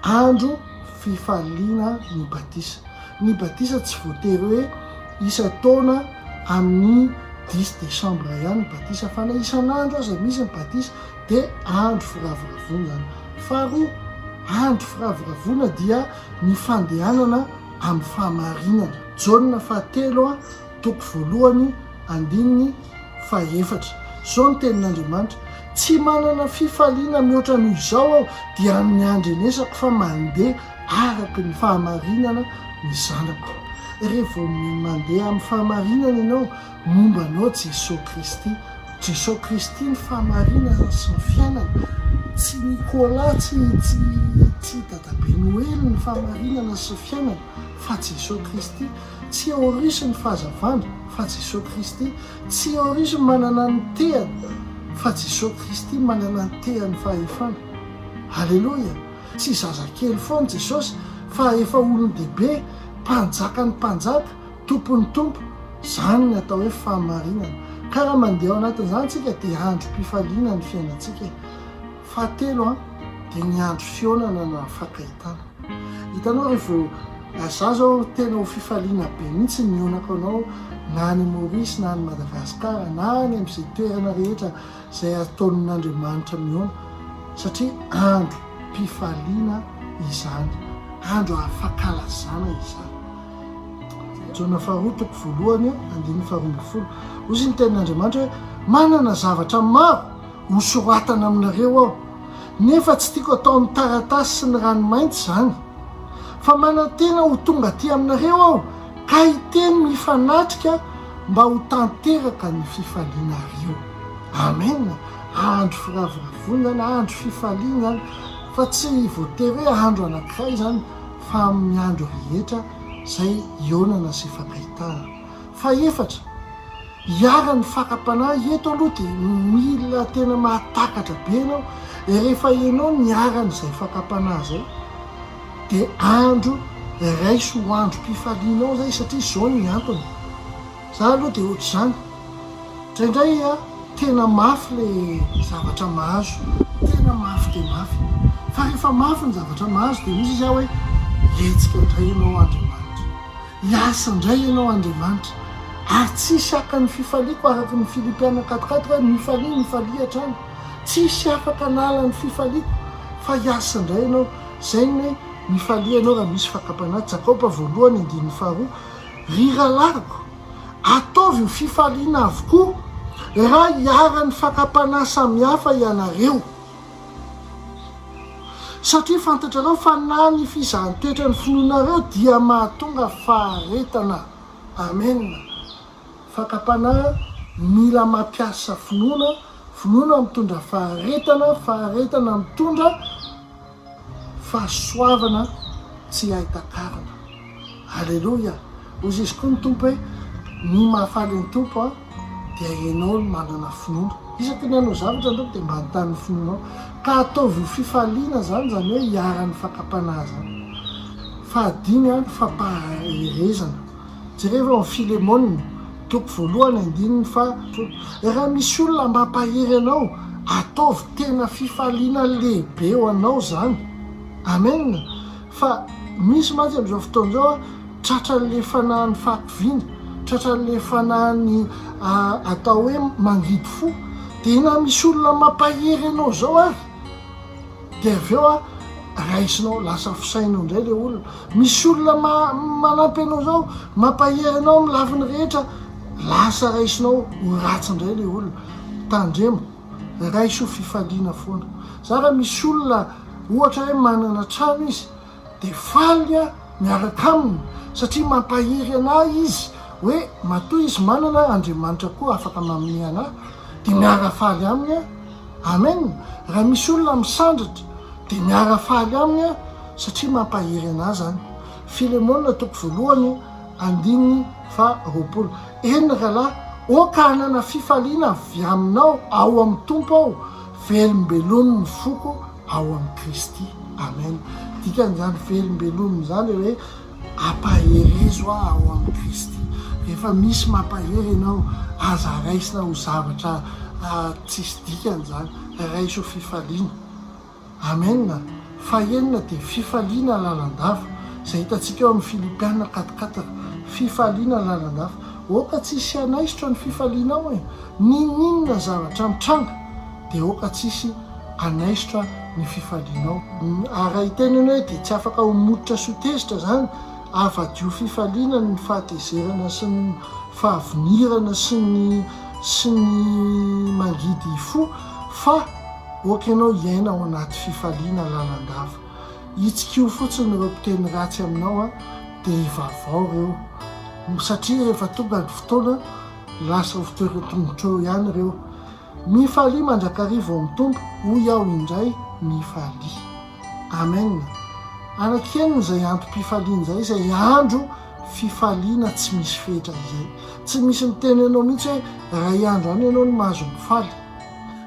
andro fifaliana ny batisa. Ny batisa tsy voatery hoe isa-taona amin'ny 10 décembre ihany ny batisa fa na isan'andro aza misy ny batisa dia andro firavoravoana zany. Faharoa andro firavoravoana dia ny fandehanana amin'ny fahamarinana. Jauna 7:1-4 zao ny tenin'Andriamanitra tsy manana fifaliana mihoatra noho izao aho dia amin'ny andro enesako fa mandeha araka ny fahamarinana ny zanako. Rehefa mandeha amin'ny fahamarinana ianao momba anao Jesosy Kristy. Jesosy Kristy ny fahamarinana sy ny fiainana. Tsy Nicolas, tsy dadabe Noely ny fahamarinana sy fiainana fa Jesosy Kristy. Tsy Horisy ny fahazavana fa Jesosy Kristy. Tsy Horisy manana ny tehany fa Jesosy Kristy manana ny tehany fahefana. Alleluia. Tsy zazakely foana Jesosy fa efa olon-dehibe, mpanjaka ny mpanjaka, tompony tompo. Zany ny atao hoe fahamarinana. Ka raha mandeha ao anatin'izany tsika dia andro mpifaliana ny fiainantsika. Fahatelo dia ny andro fionana na fankahitana. Hitanao rehefa za zao tena ho fifaliana be mihitsy mionako anao na ny Maorisy na ny Madagasikara na ny amin'izay toerana rehetra izay ataon'Andriamanitra miona, satria andro mpifaliana izany, andro afakalazana izany. Jona faharoa toko voalohany 2:12 ozy ny tenin'Andriamanitra hoe manana zavatra maro ho soratana aminareo aho, nefa tsy tiako atao amin'ny taratasy sy ny ranomainty izany, fa manantena ho tonga aty aminareo aho ka hiteny mifanatrika mba ho tanteraka ny fifalianareo. Amen. Andro firaviravona, andro fifaliana zany, fa tsy voatery hoe andro anankiray zany, fa amin'ny andro rehetra zay ionana sy fankahitana. Fa efatra, hiara ny fakapanahy eto aloha dia mila tena mahatakatra be ianao, rehefa ianao niaran'izay fakapanahy zay dia andro raiso ho andro mpifalianao zay, satria zao ny antony. Za aloha dia ohatr' izany, indraindray tena mafy le zavatra mahazo, tena mafy dia mafy, fa rehefa mafy ny zavatra mahazo dia misy izy aho hoe hetsika indray ianao Andriamanitra, hiasa indray ianao Andriamanitra, ary tsisy aka ny fifaliako araka ny Filipiana 4:4 hoe mifalia hatrany, tsisy afaka nala ny fifaliako fa hiasa indray ianao. Zay ny hoe mifalia ianao raha misy fakapanahy. Jakoba 1:2 riralariko ataovy ny fifaliana avokoa raha hiara ny fakapanahy samihafa ianareo, satria fantatrareo fa na ny fizahan-toetra ny finoanareo dia mahatonga faharetana. Amen. Fakapanahy mila mampiasa finoana mitondra faharetana mitondra fahasoavana tsy ahitakarana. Alleluia. Ozy izy koa ny tompo hoe ny mahafaly ny tompo dia ianao manana finoana. Isaky ny anao zavatra ndao dia mba nitany finoanao, ka ataovy fifaliana zany hoe hiaran'ny fakapanahy zany. Fahadimy fampaherezana. Jereva amin'ny Filemonina 1:1 fa raha misy olona mampahery anao, ataovy tena fifaliana lehibe ho anao zany. Amen. Fa misy mantsy amin'izao fotoana izao tratran'le fanahin'ny fahapiviana, tratran'le fanahin'ny atao hoe mangidy fo, dia na misy olona mampahery anao zao ary dia avy eo raisinao, lasa fisainao indray le olona. Misy olona manampy anao zao, mampahery anao amin'ny laviny rehetra, lasa raisinao ho ratsy indray le olona. Tandremo, raiso fifaliana foana. Za raha misy olona ohatra hoe manana trano izy dia faly miaraka aminy, satria mampahery anahy izy hoe matoa izy manana Andriamanitra koa afaka mamin'ny anahy, dia miara-faly aminy. Amen. Raha misy olona misandratra dia miara-faly aminy satria mampahery anahy zany. Filemonina 1:2 eny rahalahy, oka hanana fifaliana avy aminao ao amin'ny tompo ao, velombeloniny foko ao amin'ny Kristy. Amen. Dikan'izany velombeloniny zany hoe ampaherezo ao amin'ny Kristy. Rehefa misy mampahery ianao, aza raisina ho zavatra tsisy dikan'izany, raiso fifaliana. Amen. Fahenina dia fifaliana lalandava, izay hitantsika eo amin'ny Filipiana 4:4, fifaliana lalandava. Oka tsisy anaisitra ny fifalianao ninona zavatra mitranga dia oka tsisy anaisitra ny fifalianao. Raha hitenena hoe dia tsy afaka homototra sotezitra zany, afadio fifaliana ny fahatezerana sy ny fahavinirana sy ny mangidy fo, fa oka ianao hiaina ao anaty fifaliana lalandava. Hitsikio fotsiny ireo mpiteny ratsy aminao dia hivavao ireo, satria rehefa tonga ny fotoana lasa ho fitoeran-tongotra eo ihany ireo. Mifalia mandrakariva ao amin'ny tompo, hoy aho indray mifalia. Amen. Anakenina izay androm-pifaliana izay, izay andro fifaliana tsy misy fetra izay, tsy misy miteny ianao mihitsy hoe ray andro any ianao no mahazo mifaly,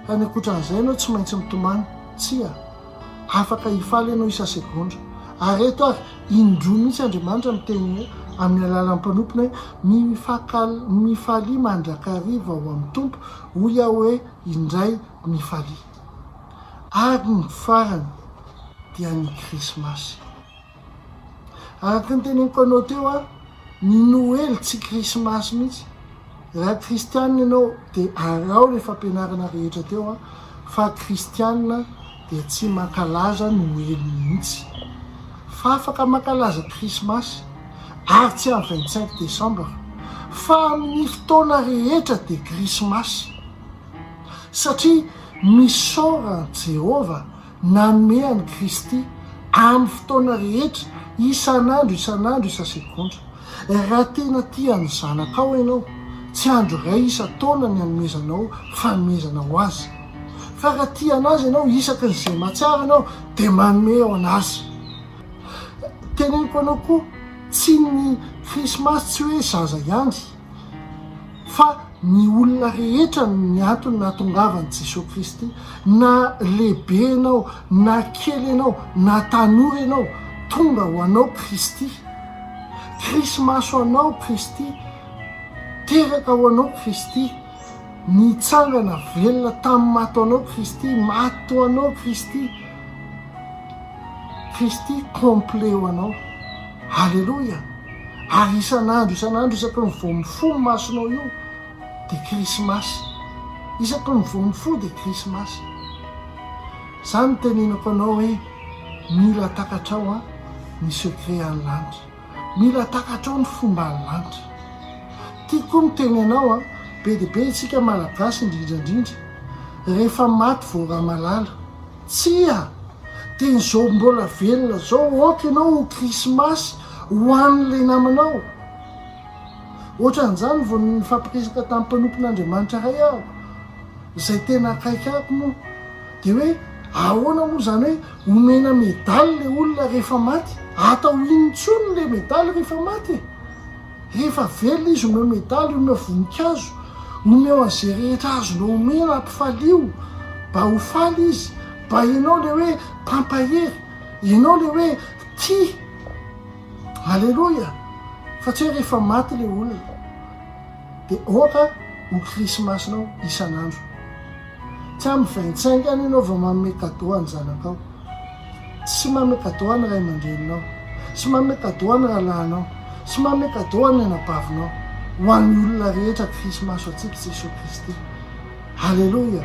fa ny ankoatran'izay ianao tsy maintsy mitomany. Tsia, afaka hifaly ianao isa segondra. Ary eto ary indroa mihitsy Andriamanitra miteny amin'ny alalan'ny mpanompona hoe mifalia mandrakariva ao amin'ny tompo, hoy aho hoe indray mifalia. Ary ny farany dia ny Krismasy. araka ny teneniko anao teo a ny Noely tsy Krismasy mihitsy. Raha kristianina ianao dia arao le fampianarana rehetra teo a fa kristianina dia tsy mankalaza Noely mihitsy, fa afaka mankalaza Krismasy ary tsy amin'ny 25 Desambra fa amin'ny fotoana rehetra dia Krismasy, satria misaora Jehova nanome any Kristy amin'ny fotoana rehetra, isan'andro isa-sekondra. Raha tena tiany zanakao ianao, tsy andro ray isa-taona ny hanomezanao fanomezana ho azy, fa raha tia anazy ianao isaka n'izay mahatsiaro ianao dia manome ao anazy. Teneniko anao koa, tsy ny Krismasy tsy hoe zaza ihany, fa ny olona rehetra ny antony nahatongavany Jesosy Kristy, na lehibe ianao, na kely ianao, na tanora ianao, tonga ho anao Kristy. Krismasy ho anao Kristy, teraka ho anao Kristy, nitsangana velona tamin'ny maty ho anao Kristy, maty ho anao Kristy, Kristy complet ho anao. Halleloja. Ary isan'andro isaky ny vao mifono masonao io dia Krismasy, isaky ny vao mifono dia Krismasy. Zany tenenako anao hoe mila takatrao a ny secret any lanitra, mila takatrao ny fomba any lanitra. Tiako miteny anao a, be dia be isika malagasy indrindrandrindra, rehefa maty vao raha malala, tsia dia zao mbola velona zao oka ianao Krismasy ho an'ilay namanao. Ohatran'izany vao nifampiresaka tamin'ny mpanompon'Andriamanitra ray aho, izay tena akaikako moa, dia hoe ahoana moa zany hoe omena medaly le olona rehefa maty? Atao intsony le medaly rehefa maty? Rehefa velona izy omeo medaly, omeo voninkazo, omeo an'izay rehetra azonao omena ampifalio, mba ho faly izy, mba ianao le hoe mpampahery, ianao le hoe tia. Halleloja. Fa tsy hoe rehefa maty le olona dia oka ho Krismasinao isan'andro. Tsy amin'ny 25 any ianao vao manome cadeau any zanakao, tsy manome cadeau any ray aman-dreninao, tsy manome cadeau any rahalahinao, tsy manome cadeau any anabavinao. Ho an'ny olona rehetra Krismasy ho antsika Jesosy Kristy. Halleloja.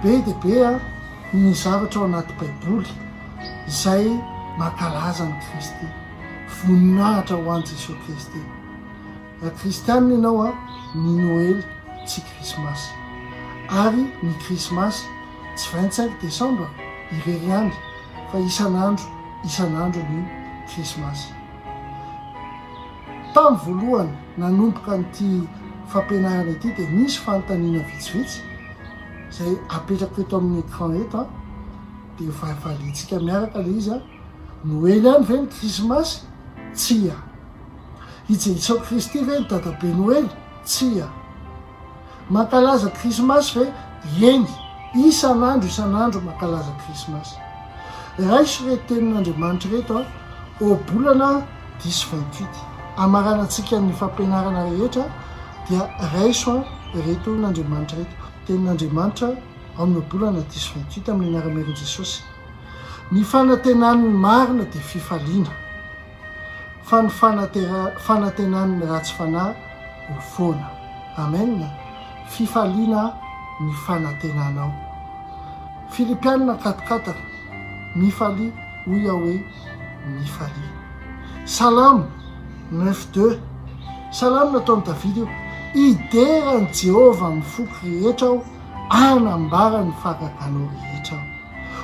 Be dia be a ny zavatra ao anaty Baiboly izay mankalaza ny Kristy, voninahitra ho an'i Jesosy Kristy. Raha kristianina ianao a, ny Noely tsy Krismasy, ary ny Krismasy tsy 25 Desambra irery andro, fa isan'andro ny Krismasy. Tamin'ny voalohany nanomboka n'ity fampianarana ity dia nisy fanontaniana vitsivitsy izay apetrako eto amin'ny écran eto a, dia valintsika miaraka le izy a. Noely any ve ny Krismasy? Tsia. I Jesosy Kristy ve ny dadabe Noely? Tsia. Mankalaza Krismasy ve? Eny. Isan'andro mankalaza Krismasy. Raha iso reto tenin'Andriamanitra reto a, ao bolana 10-28. Amaranantsika ny fampianarana rehetra dia raiso reto n'Andriamanitra reto. Tenin'Andriamanitra amin'ny bolana 10-28 amin'ny anara-meron Jesosy. Ny fanantenan'ny marina dia fifaliana, fa ny fanantenan'ny ratsy fanahy ho foana. Amen. Fifaliana ny fanantenanao. Filipianina 4:4, mifalia ho Yahweh mifalia. Salamo 9:2, salamo nataon'i David io: iderany Jehova amin'ny foko rehetra aho, anambara ny fagaganao rehetra aho.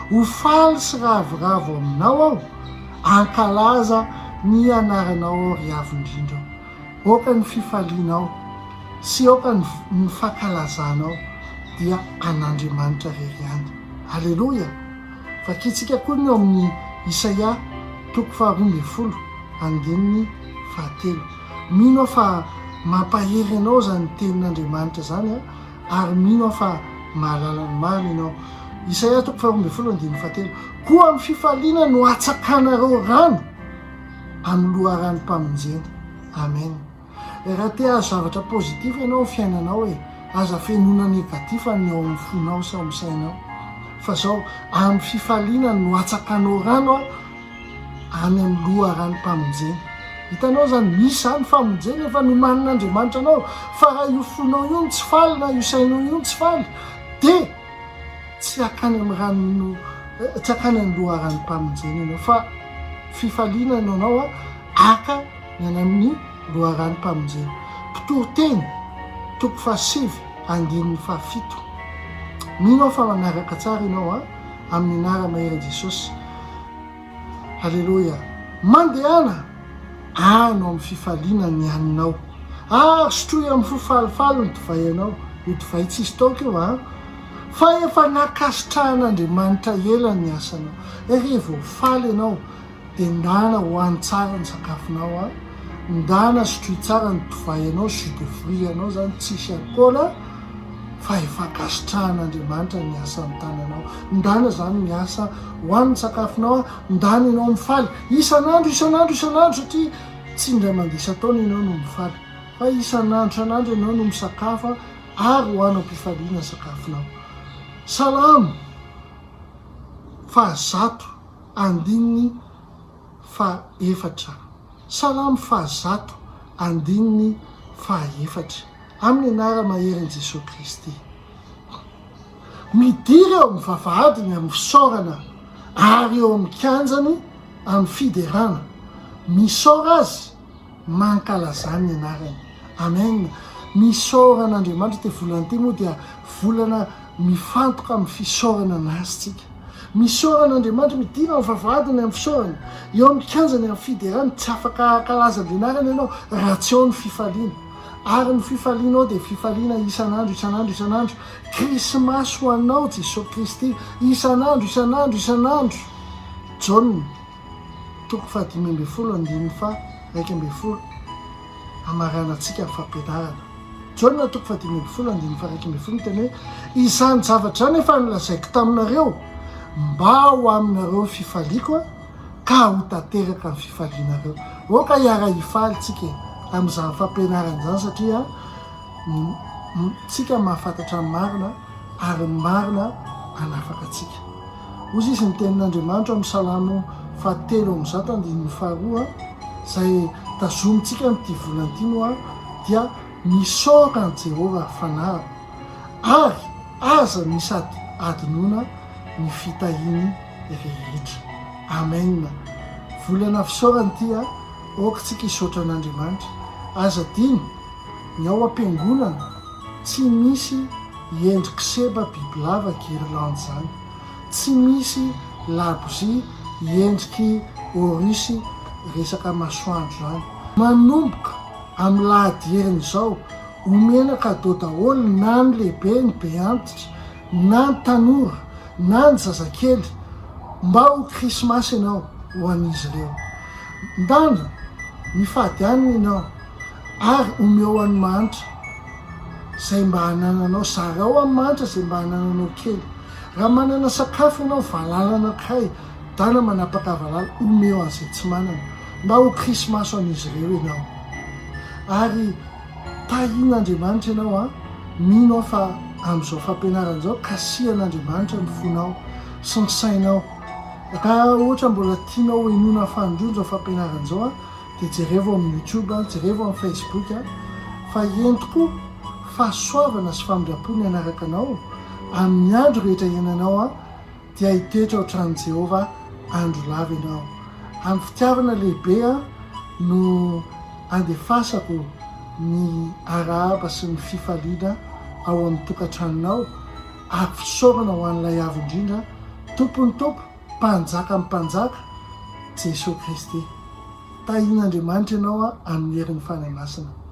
Ho faly sy ravoravo aminao aho, ankalaza ny anaranao ry avo indrindra. Oka ny fifalianao sy oka ny fankalazanao dia an'Andriamanitra rery any. Halleloja. Vakitsika koa ny amin'ny Isaia 12:10, andininy 7. Mino aho fa mampahery anao zany tenin'Andriamanitra zany a, ary mino aho fa mahalala ny marina ianao. Isaia 12:10, andininy 7. Koa amin'ny fifaliana no atsakanareo rano amin'ny loha ranom-pamonjena. Amen. Raha te azo zavatra pozitif ianao amin'ny fiainanao, aza fenona negatif ny ao amin'ny fonao sy ao amin'ny sainao, fa zao amin'ny fifaliana no atsakanao rano any amin'ny loha rano-pamonjeny. Hitanao zany misy zany famonjeny efa nomanin'Andriamanitra anao, fa raha io fonao io ny tsy faly na io sainao io ny tsy faly de tsy akany amin'ny rano, tsy akany amin'ny loha rano-pamonjeny ianao, fa fifaliana anao aka ny any amin'ny loha rano-pamonjeny. Mpitoroteny toko 7 andininy 7. Mino fa manaraka tsara ianao amin'ny anara mahery Jesosy. Halleloja. Mandehana anao amin'ny fifaliana ny aninao. Sotroy amin'ny fofalifaly ny divay anao. Io divay tsisy taoka io fa efa nakasitrahan'Andriamanitra ela ny asanao. Rehefa faly ianao dia ndana hoany tsara ny sakafonao ndana sotroy tsara ny divay anao, jus de fruit anao zany tsisy alcool fa efa kasitrahan'Andriamanitra ny asa amin'ny tananao. Ndana zany miasa hoan'ny sakafonao, ndana ianao mifaly isan'andro satria tsy indray mandeha isa-taona ianao no mifaly, fa isan'andro ianao no misakafa ary hoanao mpifaliana sakafonao. Salamo 104 Salamo 104 amin'ny anara mahery Jesosy Kristy. Midiry eo amin'ny vavahadiny amin'ny fisaorana ary eo amin'ny kianjany amin'ny fiderana. Misaora azy mankalazany anarany. Amen. Misaoran'Andriamanitra te volana ty moa dia volana mifantoka amin'ny fisaorana anazy tsika. Misaoran'Andriamanitra midiry amin'ny vavahadiny amin'ny fisaorana eo amin'ny kianjany amin'ny fiderana. Tsy afaka kalaza ny anarany ianao raha tsy eo ny fifaliana. Ary ny fifalianao dia fifaliana isan'andro. Krismasy ho anao Jesosy Kristy isan'andro. John 5:1-2 amaranantsika amin'ny fampianarana. John 5:1-2 miteny hoe izany zavatra zany efa nilazaiko taminareo mba ho aminareo ny fifaliako ka ho tanteraka ny fifalianareo. Oka hiara hifaly tsika amin'izany fampianarana zany satria tsika mahafantatra ny marina ary marina anafaka tsika. Ozy izy ny tenin'Andriamanitra amin'ny Salamo 7:2 izay tazomitsika n'ity volantino dia misaora ny Jehova fanahy ary aza ny sady adinoina ny fitahiny rehetra. Amen. Volana fisaorany ty okatsika hisaotra an'Andriamanitra. Aza diny ny ao am-piangonana tsy misy endriky seba bibilava guirlande zany, tsy misy labozia endriky orisy resaka masoandro zany. Manomboka amin'ny lahadieriny izao omena kadô daholo na ny lehibe ny be antitra na ny tanora na ny zazakely mba ho krismasy ianao ho an'izy ireo. Ndana mifady anina ianao ary omeo any manitra zay mba hanananao zarao amin'ny manitra zay mba hanananao kely. Raha manana sakafo ianao valalana kay dana manapaka valala omeo an'izay tsy manana mba ho krismasy ho an'izy ireo ianao. Ary tahian'Andriamanitra ianao minao fa amin'izao fampianarana izao kasihan'Andriamanitra ny fonao sy ny sainao. Raha ohatra mbola tianao hinona fanondro izao fampianarana izao dia jerevo amin'ny YouTube, jerevo amin'ny Facebook fa entoko fahasoavana sy famindram-pony anaraka anao amin'ny andro rehetra iananao dia hitoetra ohatran'i Jehova andro lava ianao. Amin'ny fitiavana lehibe no andefasako ny arahaba sy ny fifaliana ao amin'ny tokantranonao ary fisaorana ho an'ilay avo indrindra tompony tompo mpanjaka amin'ny mpanjaka Jesosy Kristy. Tahian'Andriamanitra ianao amin'ny herin'ny fananasana.